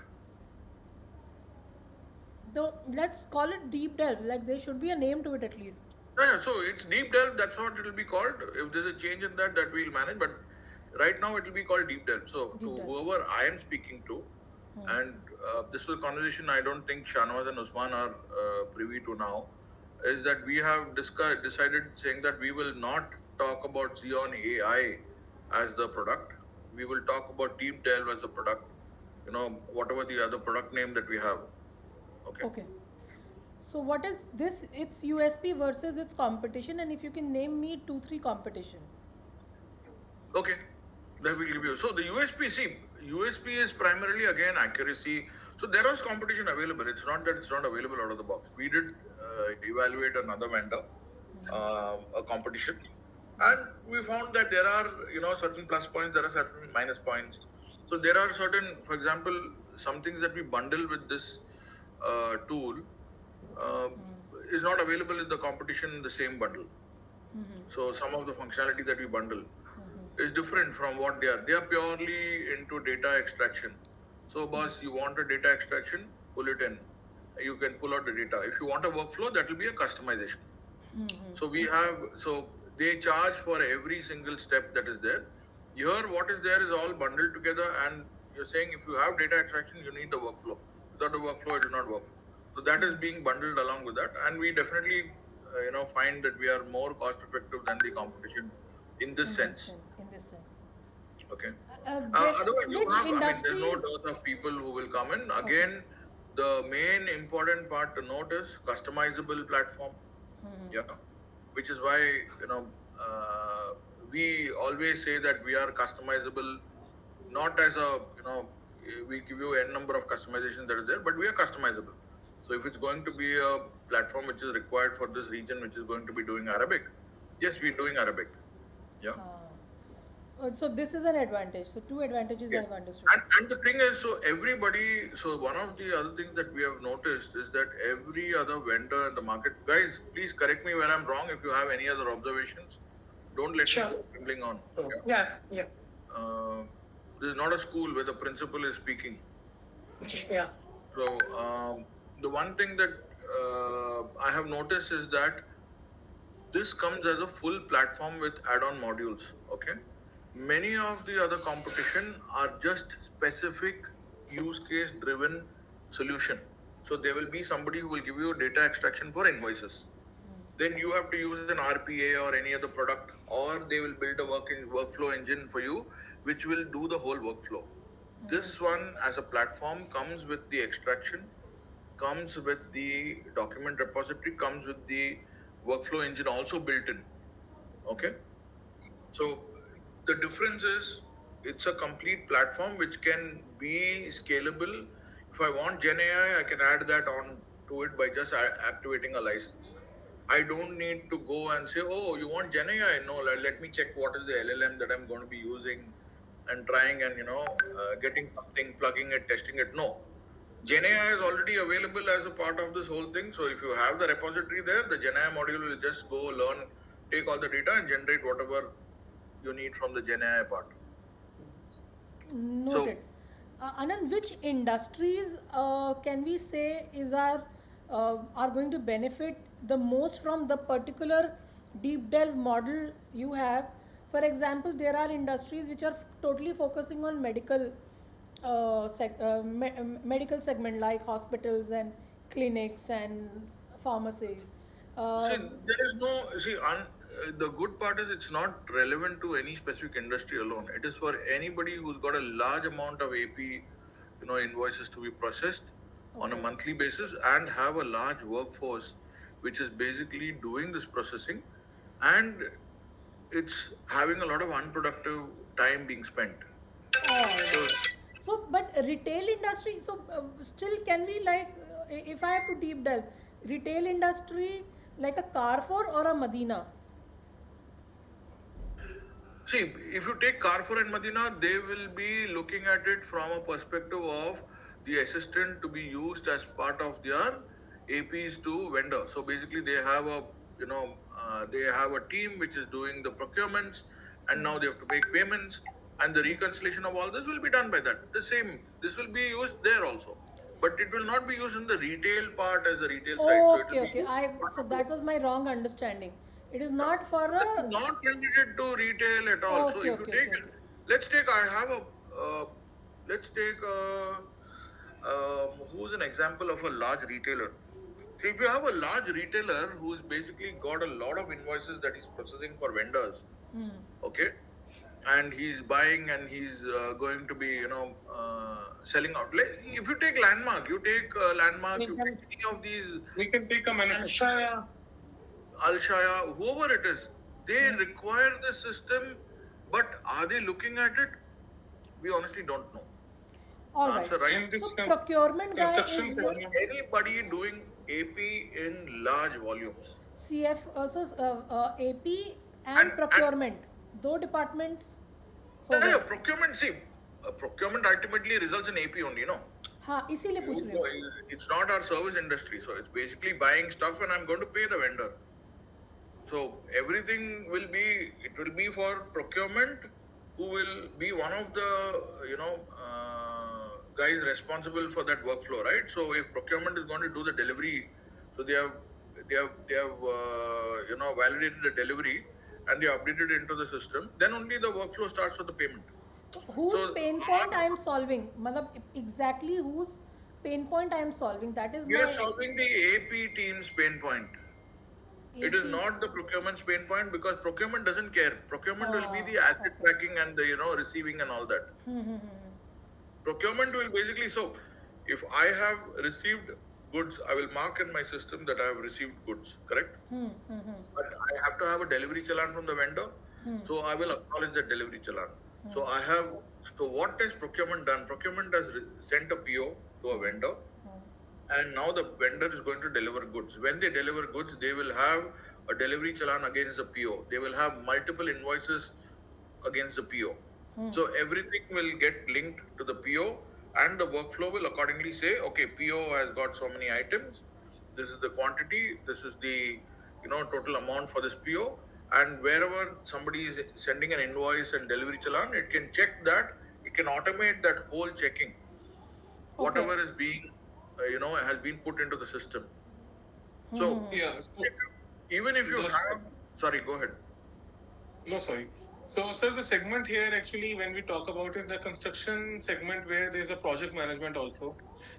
Though let's call it deep delve. Like there should be a name to it at least. Yeah, so it's deep delve. That's what it will be called. If there's a change in that, that we'll manage. But right now, it will be called deep delve. So Deep to delve. whoever I am speaking to, and this was a conversation I don't think Shanawaz and Usman are privy to now, is that we have decided saying that we will not talk about Xeon AI as the product. We will talk about deep delve as a product. Whatever the other product name that we have. Okay. Okay. So what is this? Its USP versus its competition, and if you can name me two, three competition. Okay, that will give you. So the USP, see, USP is primarily again accuracy. So there was competition available. It's not that it's not available out of the box. We did evaluate another vendor, a competition, and we found that there are certain plus points, there are certain minus points. So there are certain, for example, some things that we bundle with this tool uh, is not available in the competition in the same bundle. So some of the functionality that we bundle is different from what they are. They are purely into data extraction. So boss, you want a data extraction, pull it in. You can pull out the data. If you want a workflow, that will be a customization. So they charge for every single step that is there. Here, what is there is all bundled together, and you're saying if you have data extraction, you need the workflow. Without the workflow, it will not work. So that is being bundled along with that, and we definitely, find that we are more cost effective than the competition in this sense. In this sense. Okay. There, Otherwise, you which have, I mean, there's no industries? dearth of people who will come in. Again, the main important part to note is customizable platform. Yeah. Which is why, we always say that we are customizable, not as a, we give you n number of customizations that are there, but we are customizable. So if it's going to be a platform which is required for this region, which is going to be doing Arabic, yes, we're doing Arabic. Yeah. So this is an advantage. So two advantages Yes. I've understood. And the thing is, so one of the other things that we have noticed is that every other vendor in the market, guys, please correct me where I'm wrong. If you have any other observations, don't let me go rambling on. Yeah. This is not a school where the principal is speaking. Yeah. So the one thing that I have noticed is that this comes as a full platform with add-on modules. Okay. Many of the other competition are just specific use case driven solution. So there will be somebody who will give you data extraction for invoices. Then you have to use an RPA or any other product, or they will build a workflow engine for you, which will do the whole workflow. This one as a platform comes with the extraction, comes with the document repository, comes with the workflow engine also built in. Okay. So the difference is it's a complete platform which can be scalable. If I want Gen AI, I can add that on to it by just activating a license. I don't need to go and say, oh, you want Gen AI? No, let me check what is the LLM that I'm going to be using and trying and, getting something, plugging it, testing it. No. Gen AI is already available as a part of this whole thing. So if you have the repository there, the Gen AI module will just go learn, take all the data and generate whatever you need from the Gen AI part. So, Noted. Anand, which industries can we say are going to benefit the most from the particular deep delve model you have? For example, there are industries which are totally focusing on medical segment like hospitals and clinics and pharmacies. see, Uh, there is no, the good part is it's not relevant to any specific industry alone. It is for anybody who's got a large amount of AP, invoices to be processed on a okay. monthly basis and have a large workforce which is basically doing this processing, and it's having a lot of unproductive time being spent. All So, right. So, but retail industry, so still can we like, if I have to deep delve, retail industry like a Carrefour or a Medina? see, if you take Carrefour and Medina, they will be looking at it from a perspective of the assistant to be used as part of their APs to vendor. So basically, they have a team which is doing the procurements, and now they have to make payments, and the reconciliation of all this will be done by that. The same, this will be used there also, but it will not be used in the retail part as the retail side. So it will Okay, be okay. used So part of that was my wrong understanding. It is yeah. not for This is a. not related to retail at all. So Okay, if you okay, take okay, it, okay. let's take, I have a, let's take who's an example of a large retailer. So if you have a large retailer who's basically got a lot of invoices that he's processing for vendors, okay, and he's buying and he's going to be, selling out. If you take Landmark, We you can, take any of these We can take a manufacturer. Anshaya, Alshaya, whoever it is, they require this system, but are they looking at it? We honestly don't know. The All right. answer right In So this procurement guy construction is here. segment, anybody doing AP in large volumes. CF, AP And and and procurement. दो departments हो yeah, गए. procurement, see, procurement ultimately results in AP only, no? हाँ इसीलिए पूछ रही हूँ. It's not our service industry, so it's basically buying stuff and I'm going to pay the vendor. So everything it will be for procurement, who will be one of the guys responsible for that workflow, right? So if procurement is going to do the delivery, so they have validated the delivery and they updated it into the system. Then only the workflow starts for the payment. Whose So pain point I am solving? मतलब exactly whose pain point I am solving? That is we are my solving the AP team's pain point. It is AP. not the procurement's pain point because procurement doesn't care. Procurement will be the asset Okay. tracking and the receiving and all that. Procurement will basically, so if I have received goods, I will mark in my system that I have received goods, correct? But I have to have a delivery challan from the vendor, so I will acknowledge that delivery challan. So what has procurement done? Procurement has sent a PO to a vendor, and now the vendor is going to deliver goods. When they deliver goods, they will have a delivery challan against the PO. They will have multiple invoices against the PO. So everything will get linked to the PO, and the workflow will accordingly say, okay, PO has got so many items. This is the quantity. This is the total amount for this PO. And wherever somebody is sending an invoice and delivery challan, it can check that. It can automate that whole checking, Okay. whatever is being has been put into the system. So yeah. So even if you the have, sorry, go ahead. no, sorry. So, sir, the segment here actually, when we talk about is the construction segment where there's a project management also,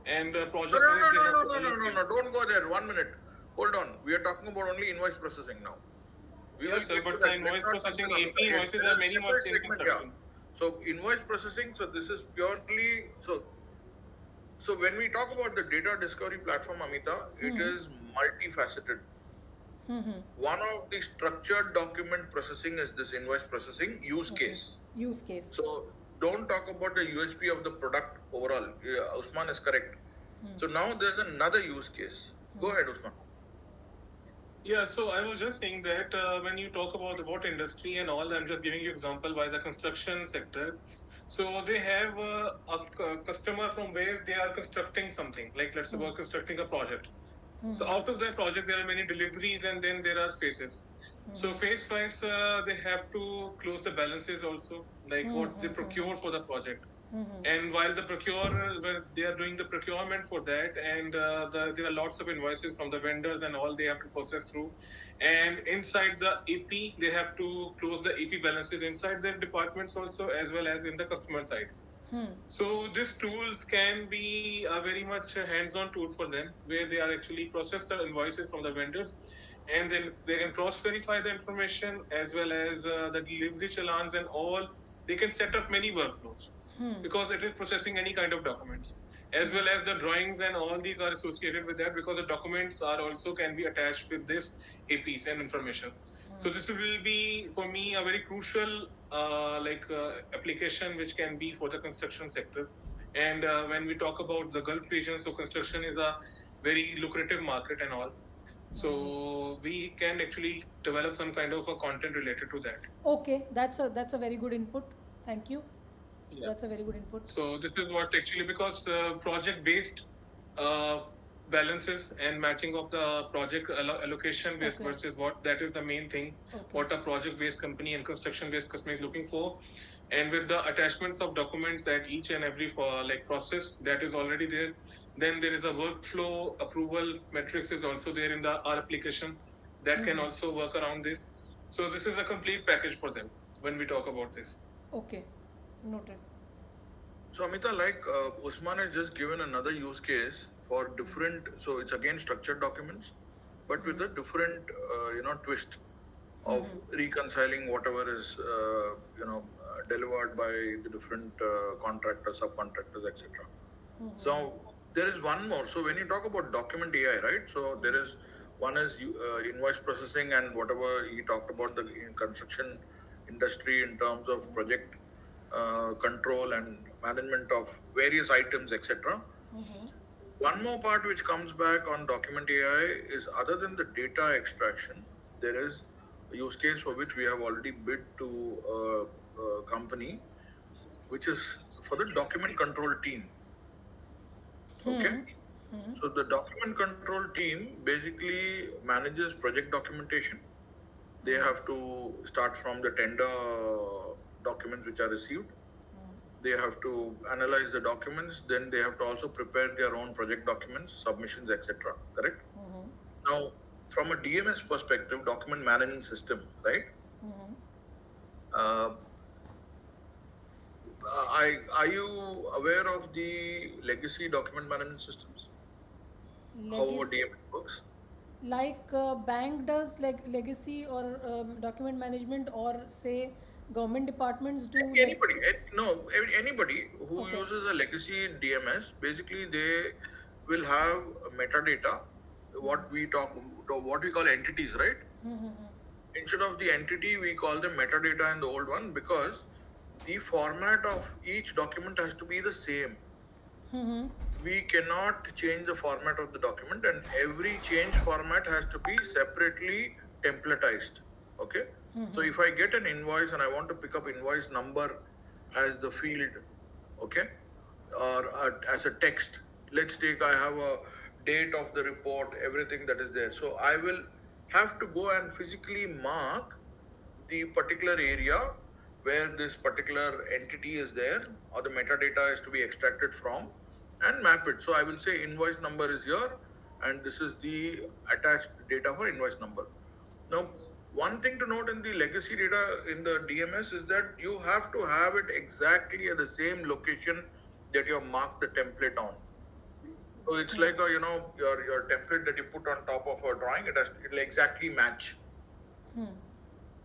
and the No, project no, no, management they no, have no, to no, no, no, allocate. no. Don't go there. 1 minute. Hold on. We are talking about only invoice processing now. We will Yes, sir, get to but the that. Let's invoice not jump processing in, Amita. AP invoices It's are a very much separate in segment, yeah. construction. So invoice processing. So this is purely so when we talk about the data discovery platform, Amita, it is multifaceted. One of the structured document processing is this invoice processing use Okay. case. Use case. So don't talk about the USP of the product overall. Usman is correct. So now there's another use case. Go ahead, Usman. Yeah, so I was just saying that when you talk about the what industry and all, I'm just giving you example by the construction sector. So they have customer from where they are constructing something, like let's say we're constructing a project. So out of that project, there are many deliveries and then there are phases. So phase five, they have to close the balances also, like what they procure for the project. And while when they are doing the procurement for that, and there are lots of invoices from the vendors and all they have to process through. And inside the AP, they have to close the AP balances inside their departments also, as well as in the customer side. So these tools can be a very much a hands-on tool for them, where they are actually process the invoices from the vendors, and then they can cross-verify the information as well as the delivery challans and all. They can set up many workflows because it is processing any kind of documents, as well as the drawings and all these are associated with that because the documents are also can be attached with this APs and information. So this will be for me a very crucial application which can be for the construction sector. And when we talk about the Gulf region, so construction is a very lucrative market and all. So we can actually develop some kind of a content related to that. Okay, that's a very good input. Thank you. Yeah. That's a very good input. So this is what actually because project based uh, balances and matching of the project allocation based Okay. versus what that is the main thing. Okay. What a project based company and construction based customer is looking for, and with the attachments of documents at each and every for like process that is already there. Then there is a workflow approval metrics is also there in the our application that can also work around this. So this is a complete package for them when we talk about this. Okay, noted. So Amita, like Usman has just given another use case for different. So it's again structured documents, but with a different, twist of reconciling whatever is, delivered by the different contractors, subcontractors, etc. So there is one more. So when you talk about document AI, right? So there is one is invoice processing and whatever he talked about the construction industry in terms of project control and management of various items, etc. One more part which comes back on document AI is other than the data extraction, there is a use case for which we have already bid to a company, which is for the document control team. Okay. So the document control team basically manages project documentation. They have to start from the tender documents which are received. They have to analyze the documents. Then they have to also prepare their own project documents, submissions, etc. Correct? Now, from a DMS perspective, document management system, right? Uh, are you aware of the legacy document management systems? How a Legacy, DMS works? like bank does like legacy or document management, or say government departments do like. Anybody, no, anybody who Okay. uses a legacy DMS, basically they will have metadata, what we call entities, right? Instead of the entity, we call them metadata in the old one because the format of each document has to be the same. We cannot change the format of the document, and every change format has to be separately templatized. Okay. So if I get an invoice and I want to pick up invoice number as the field, okay, or as a text, let's take I have a date of the report, everything that is there. So I will have to go and physically mark the particular area where this particular entity is there or the metadata is to be extracted from and map it. So I will say invoice number is here and this is the attached data for invoice number. Now, one thing to note in the legacy data in the DMS is that you have to have it exactly at the same location that you have marked the template on. So it's like your template that you put on top of a drawing. It'll exactly match.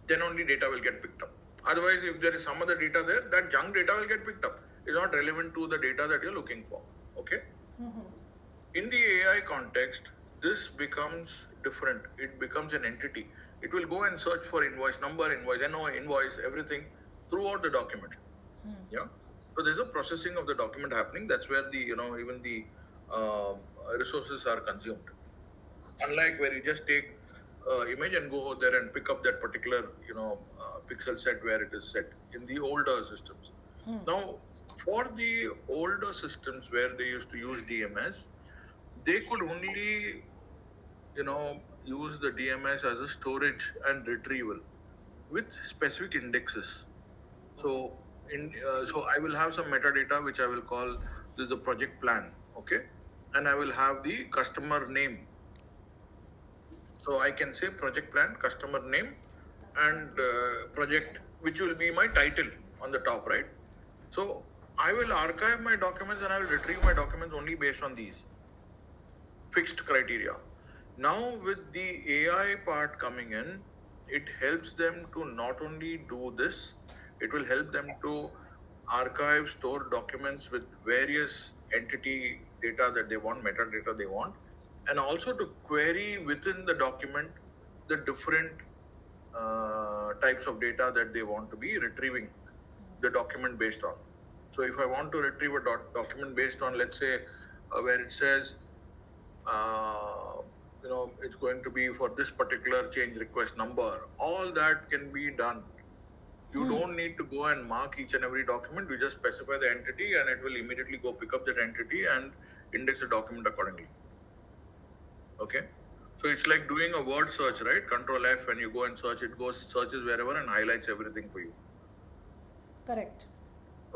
Then only data will get picked up. Otherwise, if there is some other data there, that junk data will get picked up. It's not relevant to the data that you're looking for. Okay. In the AI context, this becomes different. It becomes an entity. It will go and search for invoice number, invoice NO, invoice, everything throughout the document. Yeah. So there's a processing of the document happening. That's where the even the uh, resources are consumed. Unlike where you just take image and go there and pick up that particular pixel set where it is set in the older systems. Now, for the older systems where they used to use DMS, they could only use the DMS as a storage and retrieval with specific indexes. So so I will have some metadata which I will call this is the project plan, okay, and I will have the customer name. So I can say project plan, customer name, and project, which will be my title on the top, right? So I will archive my documents and I will retrieve my documents only based on these fixed criteria. Now, with the AI part coming in, it helps them to not only do this, it will help them to archive, store documents with various entity data that they want, metadata they want, and also to query within the document the different types of data that they want to be retrieving the document based on. So if I want to retrieve a document based on, let's say, where it says, it's going to be for this particular change request number, all that can be done. You don't need to go and mark each and every document. You just specify the entity and it will immediately go pick up that entity and index the document accordingly. Okay. So it's like doing a word search, right? Control F, and you go and search, it goes, searches wherever and highlights everything for you. Correct.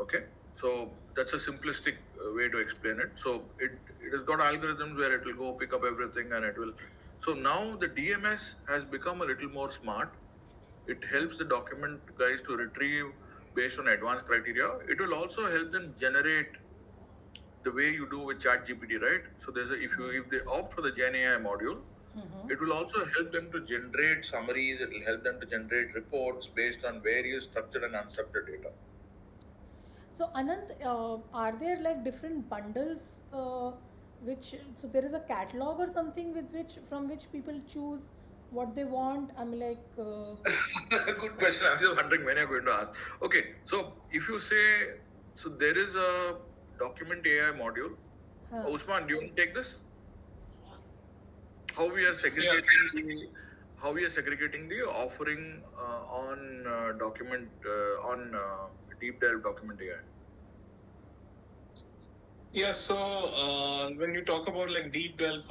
Okay. So that's a simplistic way to explain it. So it has got algorithms where it will go pick up everything and it will. So now the DMS has become a little more smart. It helps the document guys to retrieve based on advanced criteria. It will also help them generate the way you do with ChatGPT, right? So there's if they opt for the Gen AI module, it will also help them to generate summaries. It will help them to generate reports based on various structured and unstructured data. So Anand, are there like different bundles so there is a catalog or something from which people choose what they want? I mean like Good question. I was just wondering when you're going to ask. Okay, so if you say, so there is a document AI module. Usman, do you want to take this? How we are segregating the offering on document on deep dive document AI. Yeah, so when you talk about like deep delve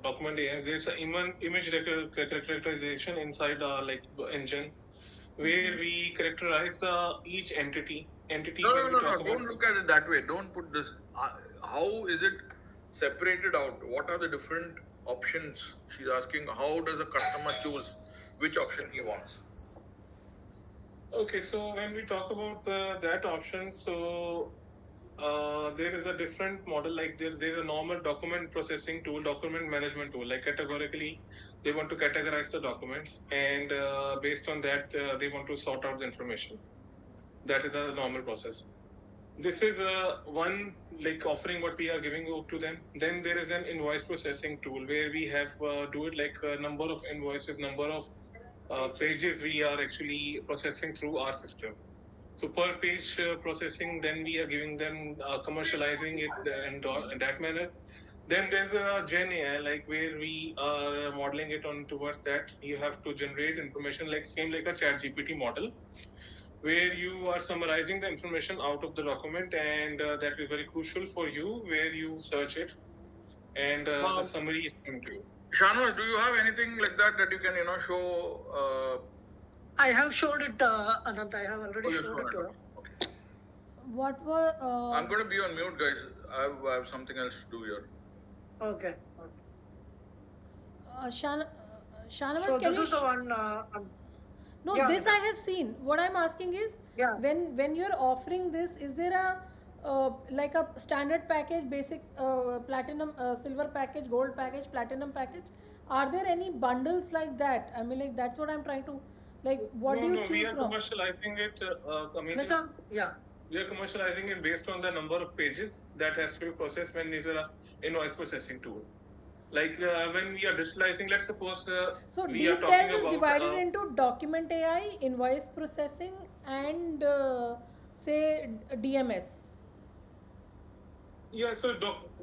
document AI, there's an image characterization inside like the engine where we characterize the each entity. No. Don't look at it that way. Don't put this. How is it separated out? What are the different options? She's asking, how does a customer choose which option he wants? Okay, so when we talk about that option, so there is a different model. Like there's a normal document processing tool, document management tool. Like categorically, they want to categorize the documents, and based on that, they want to sort out the information. That is a normal process. This is one like offering what we are giving to them. Then there is an invoice processing tool where we have do it like a number of invoices, number of pages we are actually processing through our system. So per page processing, then we are giving them commercializing it in that manner. Then there's a Gen AI, like where we are modeling it on towards that. You have to generate information like same like a Chat GPT model, where you are summarizing the information out of the document, and that is very crucial for you, where you search it, and the summary is coming to you. Shanwas, do you have anything like that you can show? I have showed it, Anant. I have already showed it to her. Okay. What were? I'm going to be on mute, guys. I have something else to do here. Okay. Shanavas, So can this you is the one. No, yeah, this I have seen. What I'm asking is, Yeah. when you're offering this, is there a like a standard package, basic platinum, silver package, gold package, platinum package? Are there any bundles like that? I mean, like that's what I'm trying to, like, what do you choose we are from? commercializing it. Yeah. We are commercializing it based on the number of pages that has to be processed when there's an invoice processing tool. Like when we are digitalizing, let's suppose So we are deep talking delve is about divided into document AI, invoice processing, and say DMS. yeah. So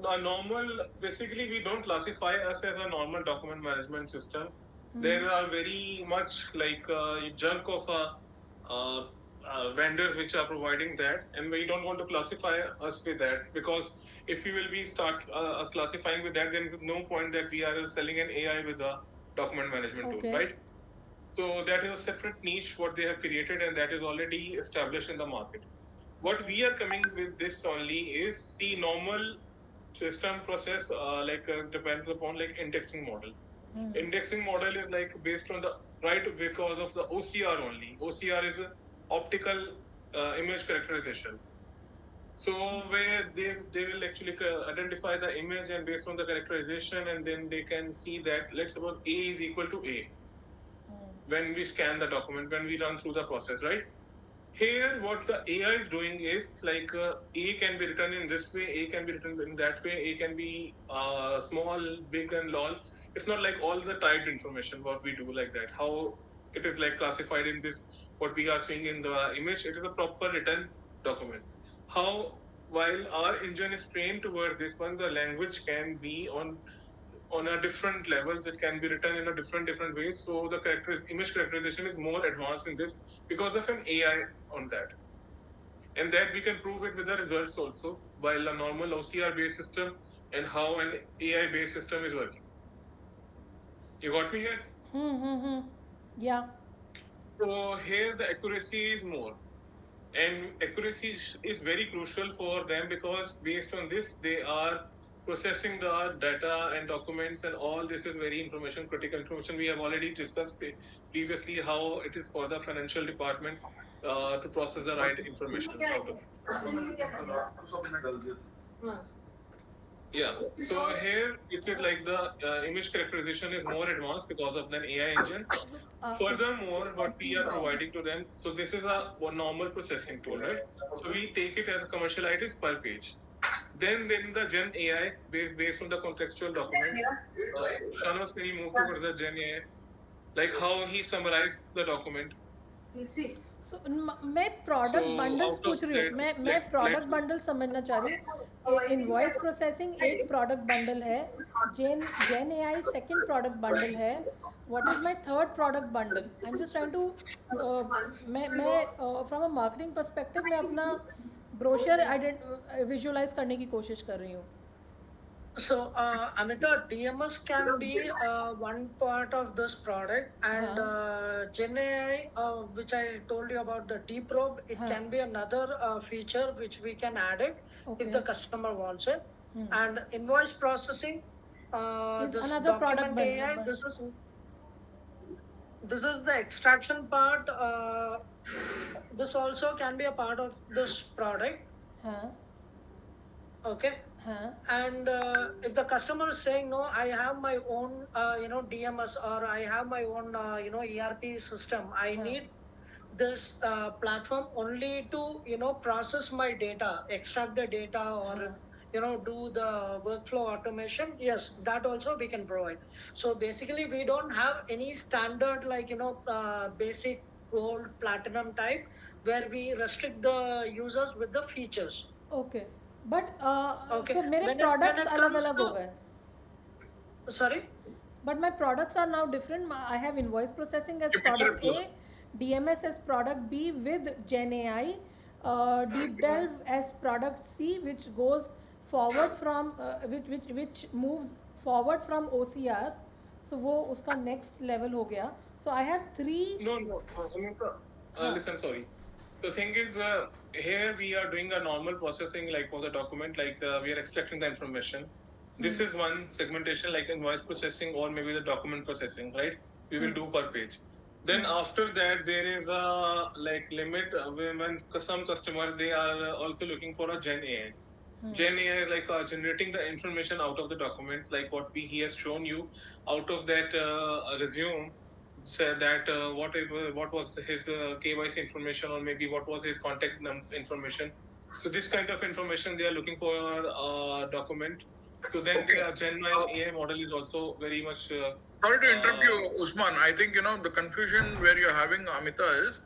a normal, basically, we don't classify us as a normal document management system. There are very much like a chunk of uh, vendors which are providing that, and we don't want to classify us with that, because if we will be start us classifying with that, then there's no point that we are selling an AI with a document management tool, Okay. right? So that is a separate niche what they have created, and that is already established in the market. What we are coming with this only is see normal system process depends upon like indexing model. Indexing model is like based on the right because of the OCR only. OCR is a optical image characterization. So where they will actually identify the image, and based on the characterization, and then they can see that let's suppose A is equal to A when we scan the document, when we run through the process, right? Here, what the AI is doing is like A can be written in this way, A can be written in that way, A can be small, big, and lol. It's not like all the typed information what we do like that. How it is like classified in this, what we are seeing in the image, it is a proper written document. How while our engine is trained toward this one, the language can be on a different levels. It can be written in a different ways. So the image characterization is more advanced in this because of an AI on that. And that we can prove it with the results also, while a normal OCR based system and how an AI based system is working. You got me here? Yeah. So here the accuracy is more. And accuracy is very crucial for them, because based on this, they are processing the data and documents, and all this is very information, critical information. We have already discussed previously how it is for the financial department to process the right information out of it. Yeah. So here it is like the image characterization is more advanced because of an AI engine. Furthermore, what we are providing to them, so this is a normal processing tool, right? So we take it as a commercial items per page. Then the Gen AI based on the contextual documents. Shanos, can you move towards the Gen AI? Like how he summarized the document. So मैं product So bundles out of पूछ रही हूँ, that, मैं product bundle समझना चाह रही हूँ. Invoice processing एक प्रोडक्ट बंडल है, gen AI second product bundle है. What is my third product bundle? I am just trying to, मैं फ्रॉम अ मार्केटिंग पर्सपेक्टिव मैं अपना ब्रोशर विजुअलाइज करने की कोशिश कर रही हूँ. So, Amita, DMS can be one part of this product, and Gen AI, which I told you about the deep probe, it can be another feature which we can add it if the customer wants it. And invoice processing, Is this another product document AI, this is the extraction part. This also can be a part of this product. Okay. And if the customer is saying no, I have my own DMS, or I have my own ERP system, I need this platform only to process my data, extract the data, or do the workflow automation. Yes, that also we can provide. So basically we don't have any standard like basic gold platinum type where we restrict the users with the features. Okay. But Okay. so मेरे When products it अलग comes अलग हो गए. Sorry? But my products are now different. I have invoice processing as product A, DMS as product B with Gen AI, deep delve as product C, which goes forward from which moves forward from OCR. So वो उसका next level हो गया. So I have three. No. Listen, sorry. The thing is, here we are doing a normal processing, like for the document, like we are extracting the information. This is one segmentation, like invoice processing or maybe the document processing, right? We will do per page. Then after that, there is a like limit when some customers they are also looking for a Gen AI. Gen AI is like generating the information out of the documents, like what he has shown you out of that resume. Said that what was his KYC information, or maybe what was his contact information. So this kind of information they are looking for a document, So then Okay. the Gen 9 AI model is also very much. Sorry to interrupt you, Usman. I think the confusion where you're having, Amita, is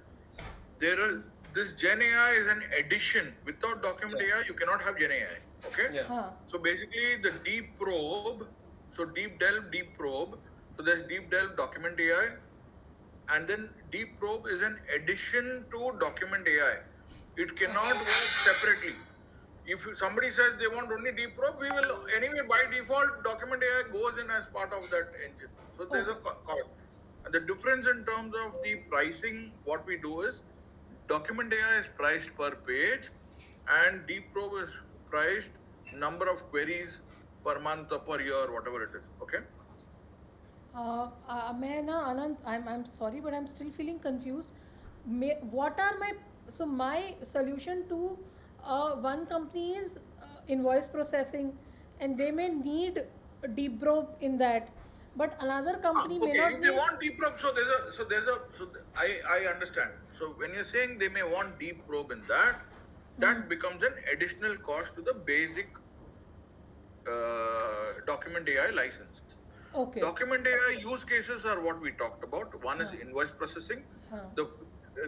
there are this Gen AI is an addition. Without document AI, you cannot have Gen AI. Okay. Yeah. Huh. So basically, the deep probe. So deep delve, deep probe. So there's deep delve, document AI, and then deep probe is an addition to document AI. It cannot work separately. If somebody says they want only deep probe, we will anyway by default document AI goes in as part of that engine. So there's a Okay. cost. And the difference in terms of the pricing, what we do is document AI is priced per page, and deep probe is priced number of queries per month or per year, whatever it is. Okay. मैं ना Anand, I'm sorry, but I'm still feeling confused. What are my so my solution to one company is invoice processing, and they may need a deep probe in that, but another company may Okay, not if they need. want deep probe, I understand. So when you're saying they may want deep probe in that, that becomes an additional cost to the basic document AI license. Okay. Document AI use cases are what we talked about. One is Huh. invoice processing. Huh.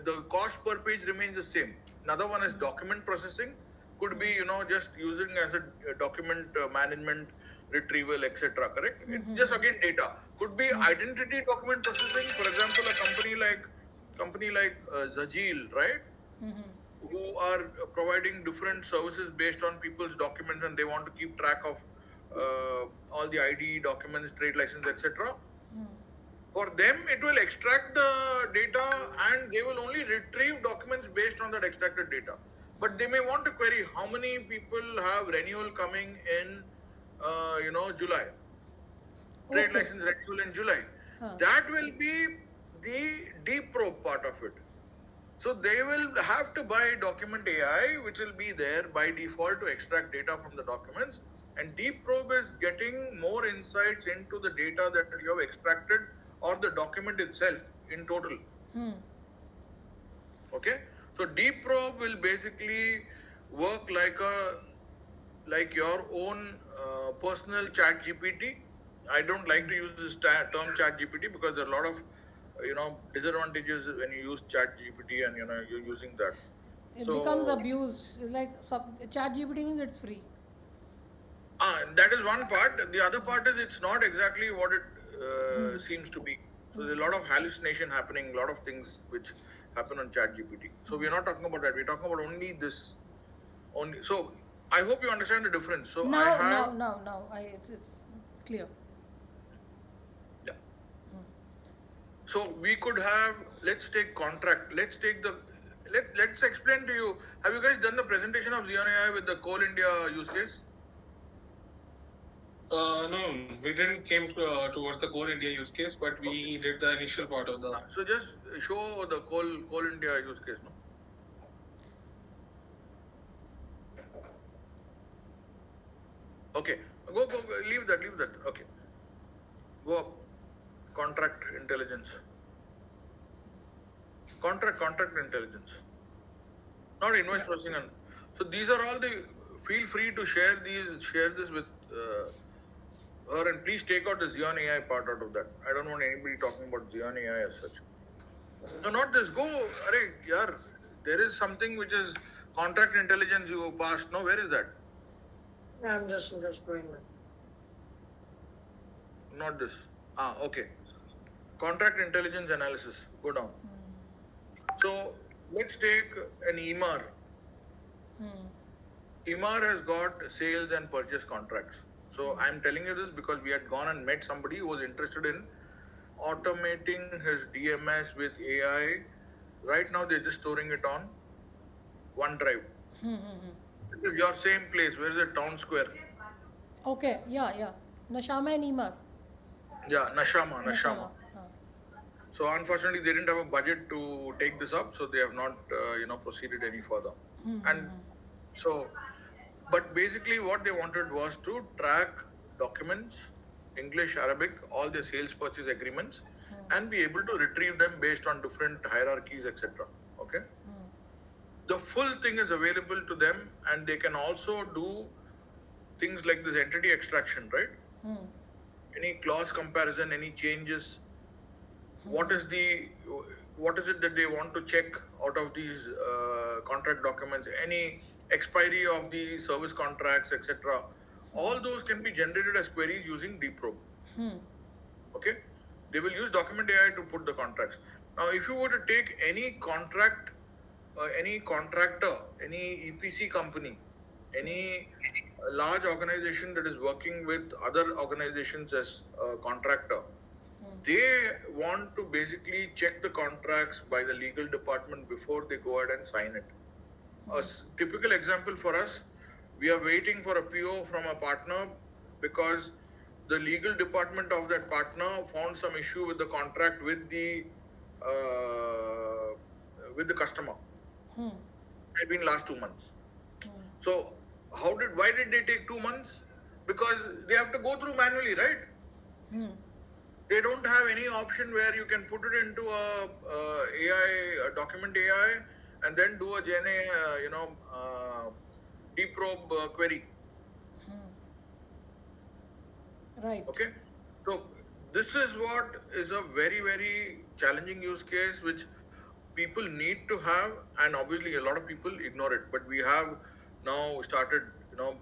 The cost per page remains the same. Another one is document processing. Could be just using as a document management, retrieval, etc. Correct? It's just again data. Could be identity document processing. For example, a company like Zajeel, right? Who are providing different services based on people's documents, and they want to keep track of all the ID documents, trade license, etc. For them, it will extract the data and they will only retrieve documents based on that extracted data. But they may want to query how many people have renewal coming in, July. Trade Okay. license renewal in July. Huh. That will be the deep probe part of it. So they will have to buy document AI, which will be there by default to extract data from the documents. And Deep Probe is getting more insights into the data that you have extracted or the document itself in total. Okay. So Deep Probe will basically work like your own personal chat GPT. I don't like to use this term chat GPT because there are a lot of disadvantages when you use chat GPT and you're using that. It becomes So abused. It's like chat GPT means it's free. that is one part. The other part is it's not exactly what it seems to be. So there's a lot of hallucination happening, a lot of things which happen on chat GPT. So we're not talking about that. We're talking about only this. Only so I hope you understand the difference. So I Now, have now, now, now, it's clear. yeah. So we could have, let's take contract. Let's explain to you. Have you guys done the presentation of Xeon AI with the Coal India use case? No, we didn't came towards the core India use case, but we did the initial part of the. So just show the Coal India use case, no? Okay. Go. Leave that. Okay. Go up. Contract intelligence. Contract intelligence. Not invoice processing. So these are all the. Feel free to share this with her, and please take out the Xeon AI part out of that. I don't want anybody talking about Xeon AI as such. No, not this. Go. Arey, yaar, there is something which is contract intelligence you passed. No, where is that? I'm just going with. Not this. Okay. Contract intelligence analysis. Go down. So let's take an EMAR. EMAR has got sales and purchase contracts. So I'm telling you this because we had gone and met somebody who was interested in automating his DMS with AI. Right now they're just storing it on OneDrive. This is your same place. Where is it? Town Square. Okay, yeah. Nashama and Imar. Yeah, Nashama. Huh. So unfortunately, they didn't have a budget to take this up, so they have not, proceeded any further. And so, but basically, what they wanted was to track documents, English, Arabic, all their sales purchase agreements, and be able to retrieve them based on different hierarchies, etc. Okay. The full thing is available to them, and they can also do things like this entity extraction, right? Any clause comparison, any changes, what is it that they want to check out of these contract documents, any expiry of the service contracts, etc. All those can be generated as queries using Deeprobe. Okay, they will use documentAI to put the contracts. Now, if you were to take any contract, any contractor, any EPC company, any large organization that is working with other organizations as a contractor, they want to basically check the contracts by the legal department before they go ahead and sign it. A typical example for us, we are waiting for a PO from a partner because the legal department of that partner found some issue with the contract with the customer. It's been last 2 months. So why did they take 2 months? Because they have to go through manually, right? They don't have any option where you can put it into a document AI, and then do a deep probe query. Right. Okay, so this is what is a very, very challenging use case which people need to have, and obviously a lot of people ignore it. But we have now started,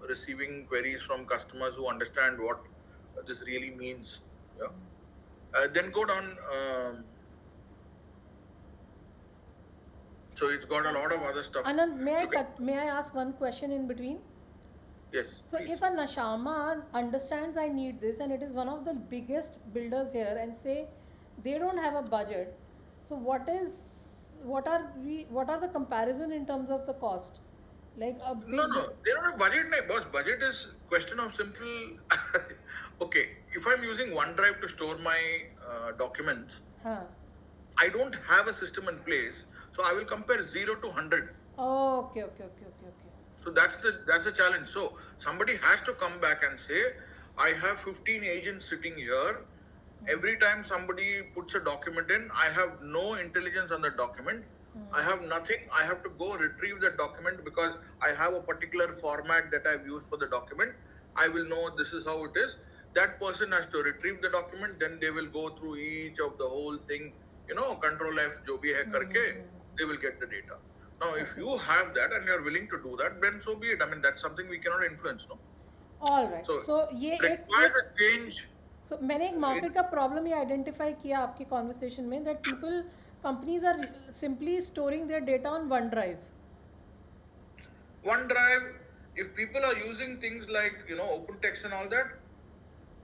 receiving queries from customers who understand what this really means. Yeah. Then go down. So it's got a lot of other stuff. Anand, may I ask one question in between? Yes. So please. if a Nashama understands I need this, and it is one of the biggest builders here, and say they don't have a budget, so what are the comparison in terms of the cost? Like a big No, they don't have budget. Boss, budget is question of simple. Okay, if I'm using OneDrive to store my documents, I don't have a system in place, so I will compare 0 to 100. Oh, okay. So that's the challenge. So somebody has to come back and say, I have 15 agents sitting here. Every time somebody puts a document in, I have no intelligence on the document. I have nothing. I have to go retrieve the document because I have a particular format that I've used for the document. I will know this is how it is. That person has to retrieve the document. Then they will go through each of the whole thing. Control F, jo bhi hai karke, they will get the data. Now, if you have that and you're willing to do that, then so be it. I mean, that's something we cannot influence, no? All right. So ये it requires a change. So मैंने एक market का problem ये identify किया आपकी conversation में that companies are simply storing their data on OneDrive. OneDrive, if people are using things like OpenText and all that,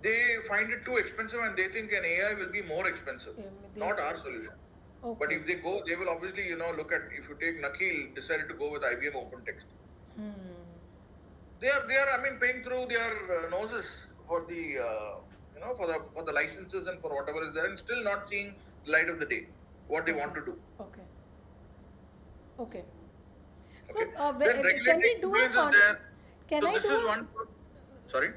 they find it too expensive and they think an AI will be more expensive. Not our solution. Okay. But if they go, they will obviously look at, if you take Nakil decided to go with IBM OpenText. They are paying through their noses for the for the licenses and for whatever is there, and still not seeing the light of the day what they want to do. Okay. So can we do a can I do one? Sorry.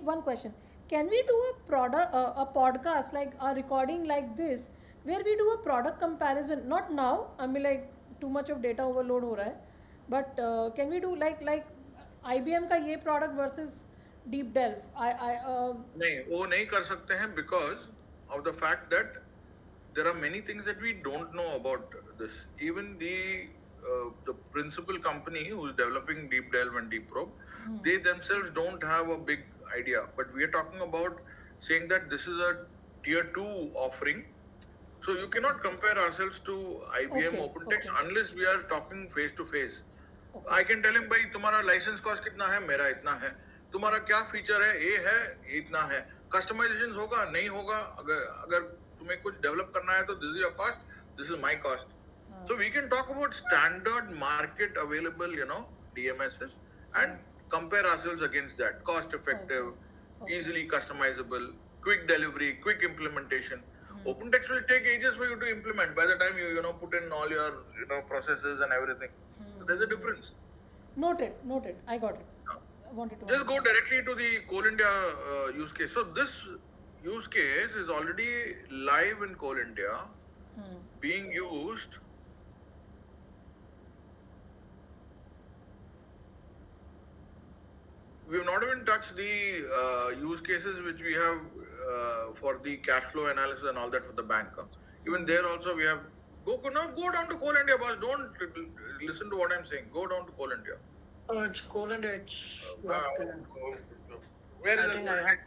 One question. Can we do a podcast, like a recording like this, where we do a product comparison? Not now. I mean, like too much of data overload हो रहा है. But can we do like IBM का ये product versus deep delve? नहीं, वो नहीं कर सकते हैं because of the fact that there are many things that we don't know about this. Even the principal company who is developing deep delve and deep probe, they themselves don't have a big idea. But we are talking about saying that this is a tier 2 offering. So you cannot compare ourselves to IBM OpenText unless we are talking face to face. I can tell him, भाई तुम्हारा license cost कितना है, मेरा इतना है, तुम्हारा क्या feature है, ये है, ये इतना है, customizations होगा, नहीं होगा, अगर तुम्हें कुछ develop करना है तो this is your cost, this is my cost. So we can talk about standard market available, DMSs, and compare ourselves against that. Cost effective, easily customizable, quick delivery, quick implementation. OpenText will take ages for you to implement by the time you put in all your processes and everything. So there's a difference. Noted. I got it. Just go directly to the Coal India use case. So this use case is already live in Coal India, being used. we've not even touched the use cases which we have for the cash flow analysis and all that for the bank. Even there also we have go down to Coal India, boss. Don't listen to what I'm saying. Go down to Coal India. Oh, it's Coal India. It's not there. Where is I the think Coal I India? have.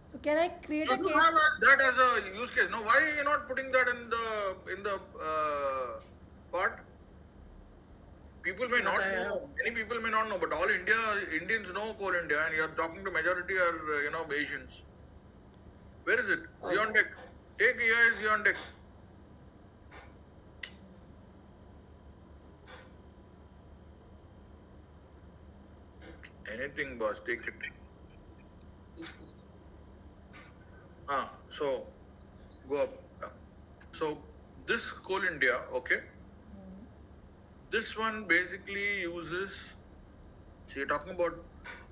So can I create a You case? have that as a use case. No, why are you not putting that in the part? People may That not I have. know. Many people may not know, but all Indians know Coal India, and you're talking to majority are Asians. Where is it? Xeon Tech. Take AI Xeon Tech. Anything, boss. Take it. So go up. So this Coal India, okay. This one basically uses. So you're talking about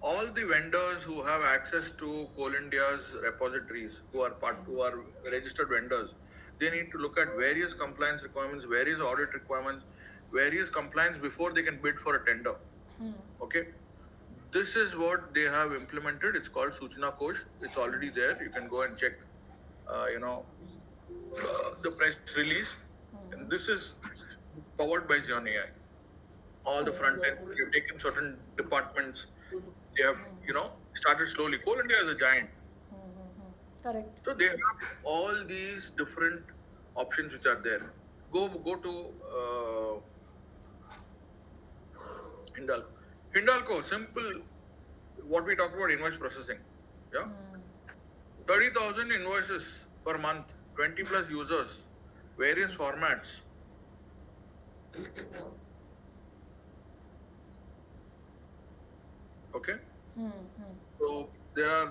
all the vendors who have access to Coal India's repositories, who are registered vendors. They need to look at various compliance requirements, various audit requirements, various compliance before they can bid for a tender. Okay. This is what they have implemented. It's called Suchna Kosh. It's already there. You can go and check, you know, the press release. And this is powered by Xeon AI. All the front end, we have taken certain departments. They have, started slowly. Coal India is a giant. Correct. So they have all these different options which are there. Go to Hindalco. Hindalco, simple. What we talked about invoice processing. Yeah. 30,000 invoices per month, 20 plus users, various formats. Okay. So there are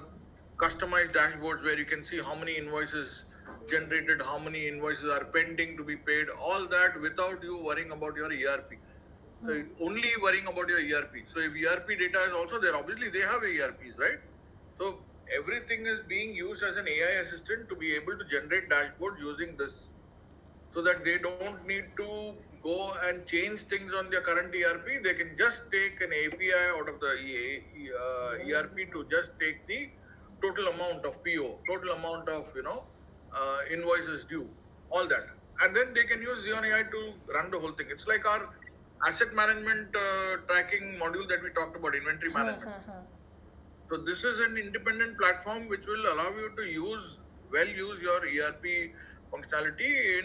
customized dashboards where you can see how many invoices generated, how many invoices are pending to be paid, all that without you worrying about your ERP. Only worrying about your ERP. So if ERP data is also there, obviously they have ERPs, right? So everything is being used as an AI assistant to be able to generate dashboards using this, so that they don't need to go and change things on their current ERP. They can just take an API out of the ERP to just take the total amount of PO, total amount of invoices due, all that, and then they can use Xeon AI to run the whole thing. It's like our asset management tracking module that we talked about, inventory management. So this is an independent platform which will allow you to use your ERP functionality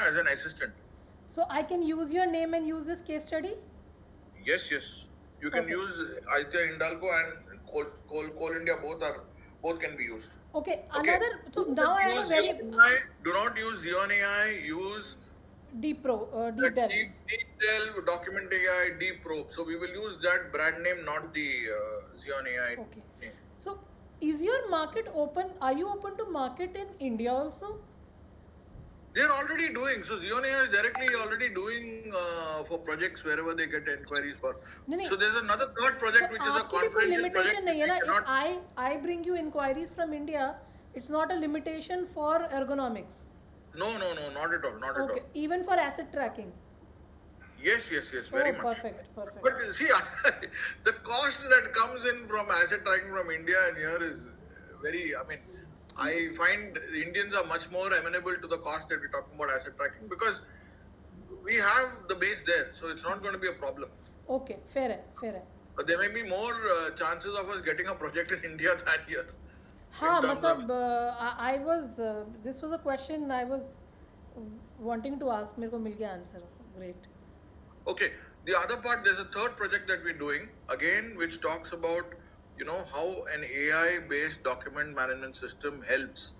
as an assistant. So I can use your name and use this case study? Yes, yes. You can Perfect. use either Hindalco and Coal India. Both can be used. Okay, Okay. another. So now I have a very Do not use Xeon AI. Use deep the delve. deep delve documentAI deep probe. So we will use that brand name, not the Xeon AI Okay. name. So is your market open? Are you open to market in India also? They're already doing. So Xeon AI is directly already doing for projects wherever they get inquiries for. नहीं So there's another third project which is a आपकी भी कोई confidential project limitation नहीं है which ना? we If cannot. I bring you inquiries from India, it's not a limitation for ergonomics. No, not at all, not at all. Okay, even for asset tracking. Yes, very Oh, much. perfect. But see, the cost that comes in from asset tracking from India and here is very. I mean, I find the Indians are much more amenable to the cost that we're talking about asset tracking because we have the base there, so it's not going to be a problem. Okay, fair है. But there may be more chances of us getting a project in India than here. हाँ मतलब I was this was a question I was wanting to ask. मेरे को मिल गया answer. Great. Okay. The other part, there's a third project that we're doing again, which talks about how an AI-based document management system helps.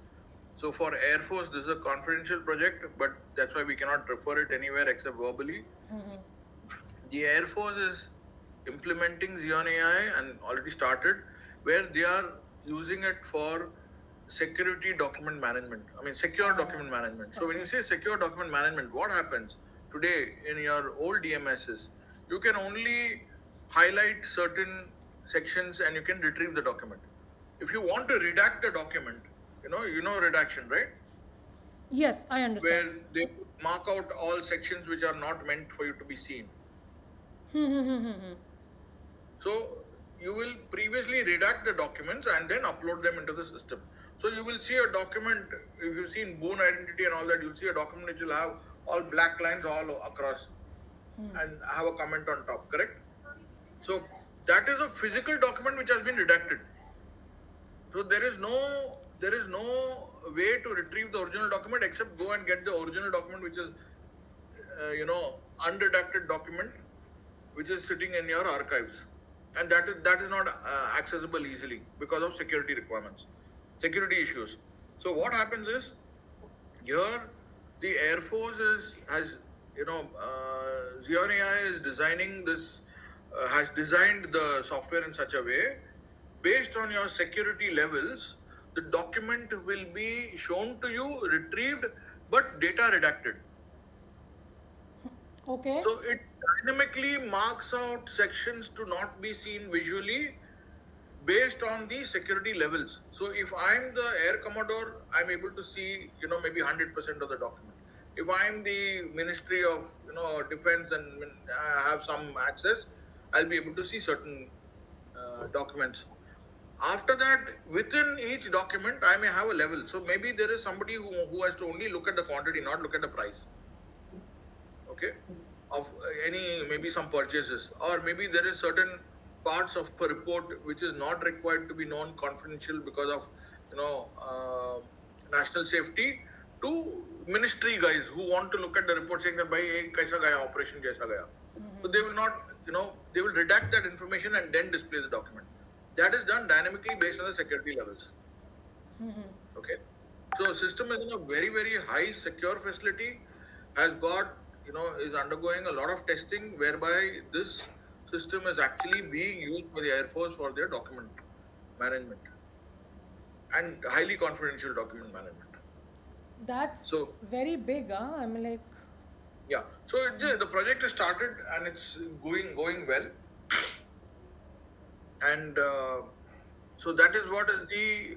So for Air Force, this is a confidential project, but that's why we cannot refer it anywhere except verbally. The Air Force is implementing Xeon AI and already started, where they are using it for security document management. I mean, secure document management. So when you say secure document management, what happens today in your old DMSs? You can only highlight certain sections and you can retrieve the document. If you want to redact a document, you know redaction, right? Yes, I understand. where they mark out all sections which are not meant for you to be seen. So you will previously redact the documents and then upload them into the system. So you will see a document, if you've seen Boone identity and all that, you'll see a document which will have all black lines all across and have a comment on top, correct? So that is a physical document which has been redacted. So there is no way to retrieve the original document except go and get the original document, which is unredacted document, which is sitting in your archives, and that is not accessible easily because of security requirements, security issues. So what happens is here the Air Force has Xeon AI is designing this has designed the software in such a way based on your security levels, the document will be shown to you, retrieved, but data redacted. Okay. So it dynamically marks out sections to not be seen visually based on the security levels. So if I'm the Air Commodore, I'm able to see, maybe 100% of the document. If I'm the Ministry of, Defense and have some access, I'll be able to see certain documents. After that, within each document, I may have a level. So maybe there is somebody who has to only look at the quantity, not look at the price. Okay, of any maybe some purchases, or maybe there is certain parts of a report which is not required to be known confidential because of you know uh, national safety, to ministry guys who want to look at the report saying that by kaisa gaya operation kaisa gaya. So they will not, they will redact that information and then display the document. That is done dynamically based on the security levels. Okay. So system is in a very, very high secure facility, has got, is undergoing a lot of testing whereby this system is actually being used by the Air Force for their document management and highly confidential document management. That's So very big, huh? I mean, like, yeah, so the project has started and it's going well, and so that is what is the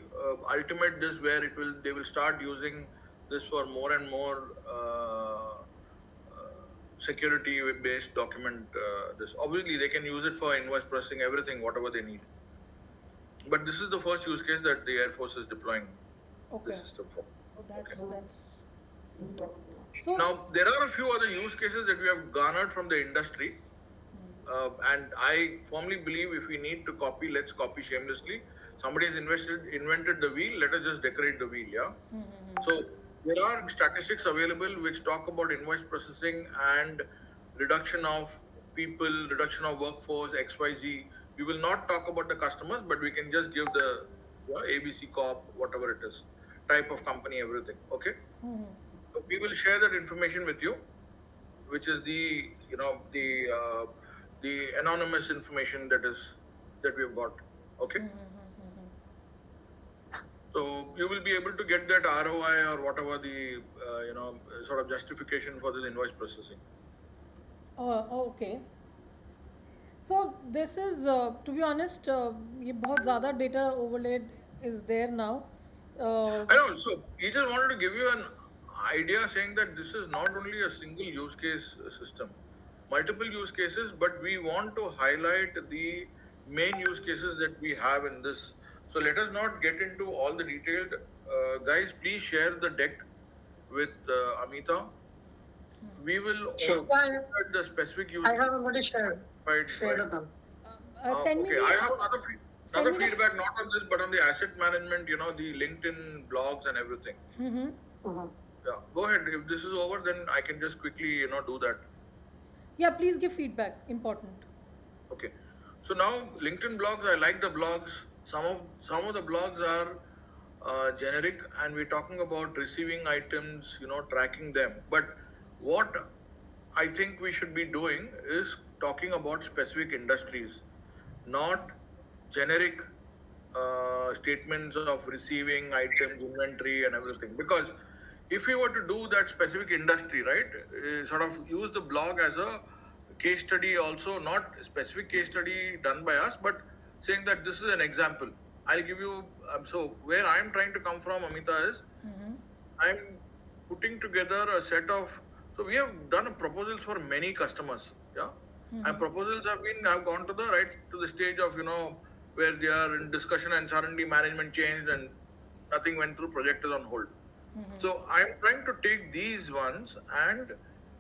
ultimate this where they will start using this for more and more security based document. This obviously they can use it for invoice processing, everything, whatever they need. But this is the first use case that the Air Force is deploying okay. this system for. That's Okay. that's so. Now there are a few other use cases that we have garnered from the industry. And I firmly believe if we need to copy, let's copy shamelessly. Somebody has invented the wheel, let us just decorate the wheel, yeah? So there are statistics available which talk about invoice processing and reduction of people, reduction of workforce, XYZ. We will not talk about the customers, but we can just give the ABC Corp, whatever it is, type of company, everything, okay? So we will share that information with you, which is the anonymous information that we've got. Okay. So you will be able to get that ROI or whatever the sort of justification for this invoice processing. Okay. So this is, to be honest, ये बहुत ज़्यादा data overlaid is there now. I know. So he just wanted to give you an idea, saying that this is not only a single use case system, multiple use cases, but we want to highlight the main use cases that we have in this. So let us not get into all the detailed. Guys, please share the deck with Amita. We will Sure. only look at the specific use. I have already shared by- it on. Send me okay, the. I have another send me the- feedback, not on this, but on the asset management. The LinkedIn blogs and everything. Yeah, go ahead. If this is over, then I can just quickly, do that. Yeah, please give feedback. Important. Okay. So now LinkedIn blogs, I like the blogs. Some of the blogs are generic, and we're talking about receiving items, tracking them. But what I think we should be doing is talking about specific industries, not generic statements of receiving items, inventory, and everything. Because if we were to do that specific industry, right, sort of use the blog as a case study, also not a specific case study done by us, but saying that this is an example. I'll give you. So where I'm trying to come from, Amita, is I'm putting together a set of. So we have done proposals for many customers, yeah, and proposals have gone to the stage of where they are in discussion and suddenly management changed and nothing went through. Project is on hold. So I'm trying to take these ones and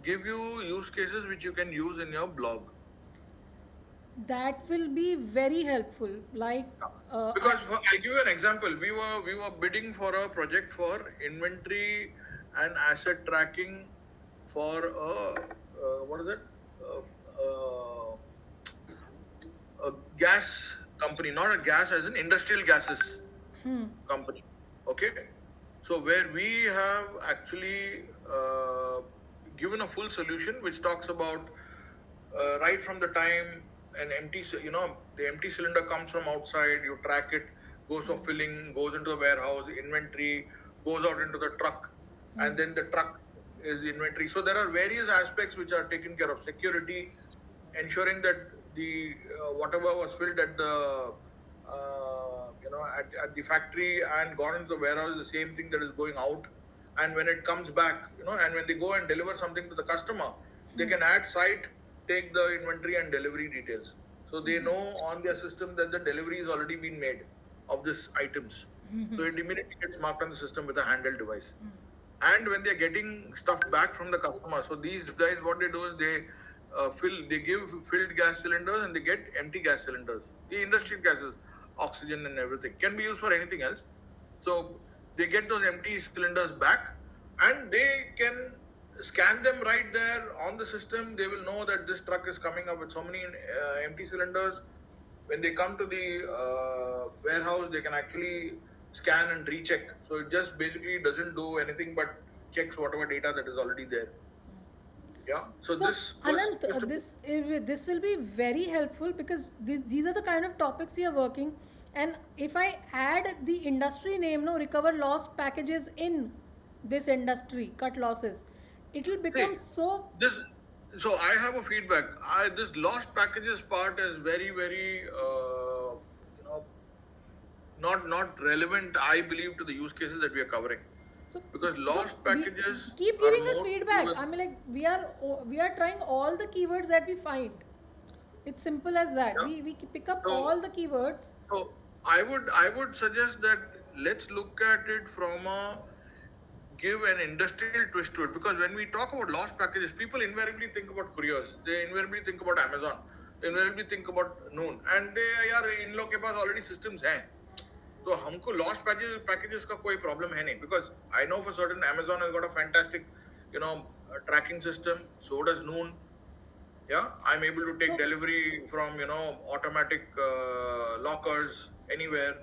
give you use cases which you can use in your blog. That will be very helpful. Like, Because I give you an example. We were bidding for a project for inventory and asset tracking for what is it? Uh, a gas company, not a gas as in industrial gases company. Okay, so where we have actually given a full solution which talks about right from the time the empty cylinder comes from outside, you track it, goes for filling, goes into the warehouse, inventory, goes out into the truck, and then the truck is inventory. So there are various aspects which are taken care of. Security, ensuring that the whatever was filled at the at the factory and gone into the warehouse is the same thing that is going out, and when it comes back, and when they go and deliver something to the customer, they can add site, take the inventory and delivery details, so they know on their system that the delivery has already been made of these items. So it immediately gets marked on the system with a handheld device. And when they're getting stuff back from the customer, so these guys, what they do is they give filled gas cylinders and they get empty gas cylinders. The industrial gases, oxygen and everything can be used for anything else. So they get those empty cylinders back and they can scan them right there on the system. They will know that this truck is coming up with so many empty cylinders. When they come to the warehouse, they can actually scan and recheck. So it just basically doesn't do anything but checks whatever data that is already there. Yeah. So So, this Anant, this will be very helpful because these are the kind of topics we are working. And if I add the industry name, no, recover lost packages in this industry, cut losses, it will become so. this. So I have a feedback. This lost packages part is very not relevant. I believe to the use cases that we are covering. So, Because lost packages keep are giving us more feedback. to I mean, like we are trying all the keywords that we find. It's simple as that. Yeah. We pick up So- all the keywords. So I would suggest that let's look at it from a give an industrial twist to it, because when we talk about lost packages, people invariably think about couriers. They invariably think about Amazon. They invariably think about Noon, and they यार इन लोग के पास already systems हैं. तो हमको lost packages का कोई problem है नहीं, because I know for certain Amazon has got a fantastic tracking system. So does Noon. Yeah, I'm able to take So- delivery from automatic lockers anywhere.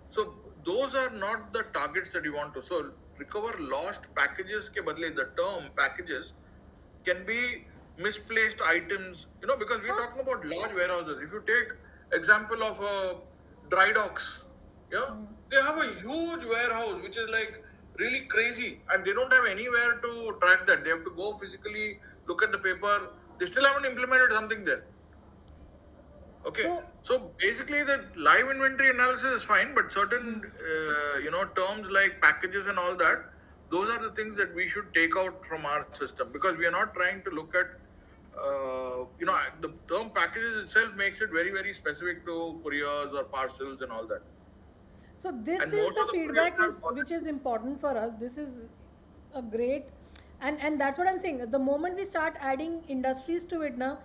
So those are not the targets that you want to. So recover lost packages ke badle, the term packages can be misplaced items, because we're talking about large warehouses. If you take example of dry docks, yeah, they have a huge warehouse which is like really crazy, and they don't have anywhere to track that. They have to go physically look at the paper. They still haven't implemented something there. Okay, so basically the live inventory analysis is fine, but certain terms like packages and all that, those are the things that we should take out from our system, because we are not trying to look at the term packages itself makes it very specific to couriers or parcels and all that. So this And is most the of the feedback couriers are which is important for us. This is a great, and that's what I'm saying. The moment we start adding industries to it now,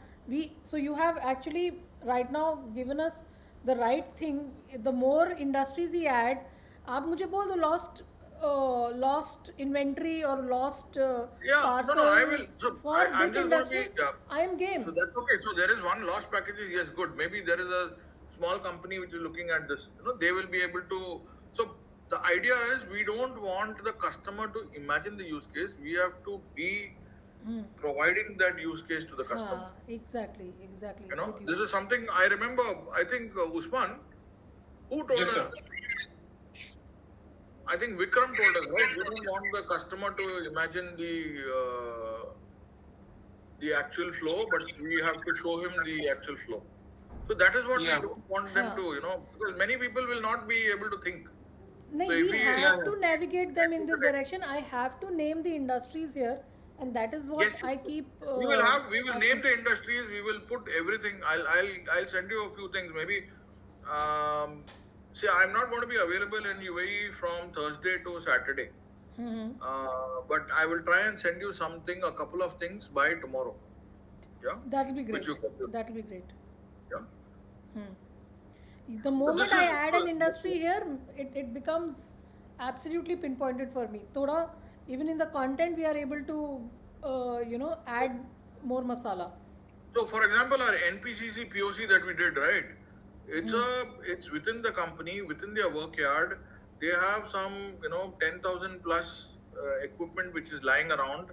so you have actually right now given us the right thing. The more industries we add, आप मुझे बोल दो lost inventory or lost parcels I will. So for I'm this just going to industry. be. I am game. So that's okay. So there is one lost packages. Yes, good. Maybe there is a small company which is looking at this. They will be able to. So the idea is we don't want the customer to imagine the use case. We have to be providing that use case to the customer. Exactly. With you. This is something I remember. I think Usman, who told Yes, us? sir. I think Vikram told us, right? We don't want the customer to imagine the actual flow, but we have to show him the actual flow. So that is what Yeah. we don't want them to, because many people will not be able to think. No, So if we we have to navigate them in this correct. direction. I have to name the industries here, and that is what Yes, I keep we will name asking. the industries. We will put everything. I'll send you a few things. Maybe, um, see, I'm not going to be available in UAE from Thursday to Saturday. But I will try and send you something, a couple of things by tomorrow. Yeah, That'll be which great. you can do. That'll be great. Yeah. The So moment this I is add an industry here, it becomes absolutely pinpointed for me. Thoda, even in the content, we are able to, add more masala. so. For example, our NPCC POC that we did, right? It's within the company, within their work yard. They have some 10,000 plus equipment which is lying around.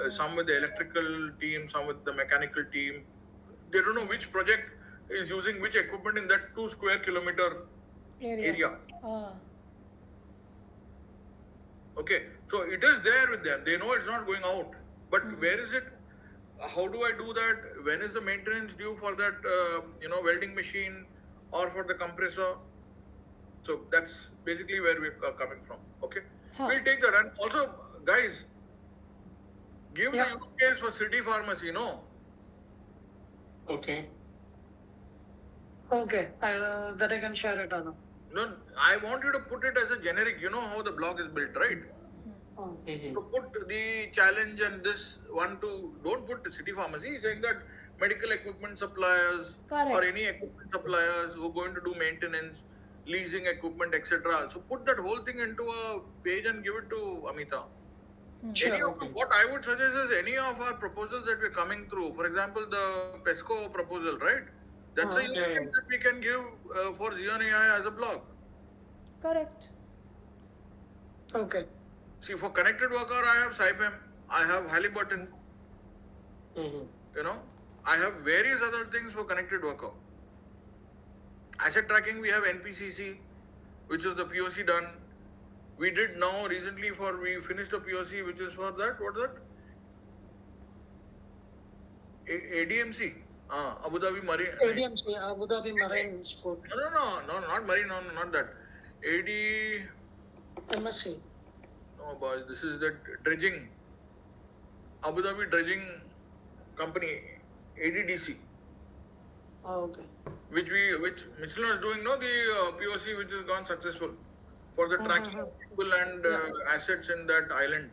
Some with the electrical team, some with the mechanical team. They don't know which project is using which equipment in that 2 square kilometer Area. area. Ah, Okay, so it is there with them. They know it's not going out. But where is it? How do I do that? When is the maintenance due for that, welding machine or for the compressor? So that's basically where we're coming from. Okay, huh. we'll take that. And also, guys, give the Yeah. use case for city pharmacy. No, Okay. Okay. That I can share it, Anand. no, I want you to put it as a generic. You know how the blog is built, right? Mm-hmm. So put the challenge and this one to don't put the city pharmacy, saying that medical equipment suppliers or Correct. any equipment suppliers who are going to do maintenance, leasing equipment, etc. So put that whole thing into a page and give it to Amita. Any Sure. of what I would suggest is any of our proposals that we're coming through, for example, the PESCO proposal, right? That's a use Yeah, yeah. case that we can give for Xeon AI as a blog. Correct. Okay. See, for connected worker, I have Saipem, I have Halliburton, Mm-hmm. I have various other things for connected worker. Asset tracking, we have NPCC, which is the POC done. We did now recently we finished a POC, which is for that, what is that? ADMC, Abu Dhabi Marine. ADMC, Abu Dhabi Marine Sport. No, not Marine, no, not that. AD, MSC. no, boss, this is that dredging, Abu Dhabi Dredging Company, ADDC. Oh, okay. Which Michelin is doing, no, the POC which has gone successful for the tracking of people and assets in that island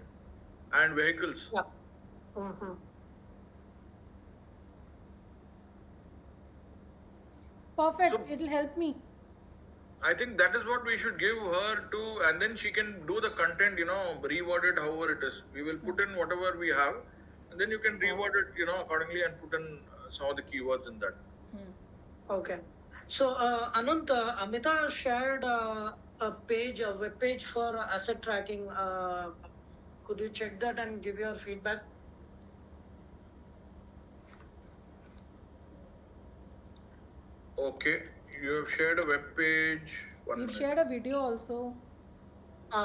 and vehicles. Yeah. Mm-hmm. Perfect. So- It'll help me. I think that is what we should give her to, and then she can do the content, reword it however it is. We will put in whatever we have, and then you can reword it, accordingly and put in some of the keywords in that. Okay. So, Anant, Amita shared a web page for asset tracking. Could you check that and give your feedback? Okay, you have shared a web page. One We've minute. shared a video also.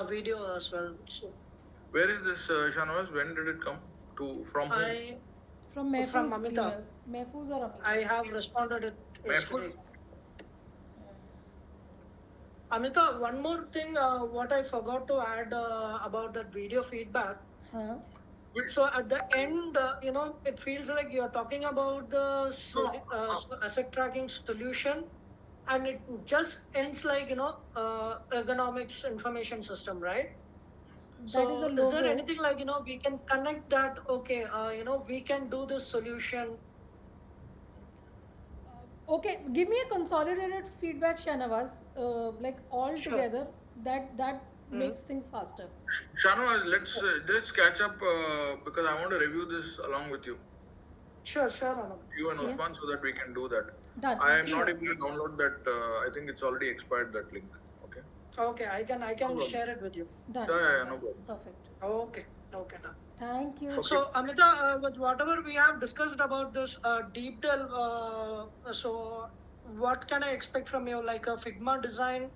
Video as well. So, Where is this, Shanawaz? When did it come from whom? From From Mehfoo's Amita. email. Mehfooz or Amita? I have responded it Mahfouz? yesterday. Amita, one more thing, what I forgot to add about that video feedback. Huh? So at the end, it feels like you're talking about the asset tracking solution, and it just ends like ergonomics information system, right? That is a Is there logo. anything like we can connect that? Okay, we can do this solution. Okay, give me a consolidated feedback, Shanawaz. Like all Sure. together. That makes things faster. Shanawaz, let's catch up because I want to review this along with you. Sure, Anand. You and Okay. Osman, so that we can do that. Done. I am not Please. able to download that. I think it's already expired, that link. Okay. Okay, I can problem. share it with you. Done. Yeah, no problem. Perfect. Okay, done. Thank you. Okay. So, Amita, with whatever we have discussed about this deep delve, so what can I expect from you? Like a Figma design,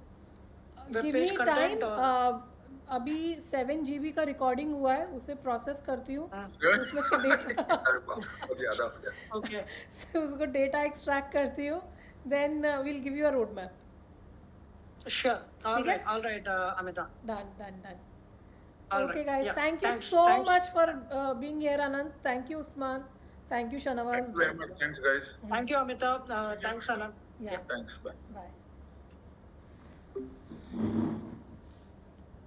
web Give page me content, time. or अभी 7 GB का recording हुआ है उसे process करती हूँ Good. उसमें से data अरे बाप, बहुत ज्यादा हो गया। okay, उसको डेटा एक्सट्रैक्ट करती हूँ then will give you a road map Sure. All ठीक है? right. All right, Amita. Done. All Okay, right. guys. Yeah. Thank you Thanks. so Thanks. much for being here, Anand. Thank you, Usman. Thank you, Thank Shanawaz. you very much. Thanks, guys. Thank you, Amita. Thanks, Anand. Yeah. Thanks. Bye. Bye.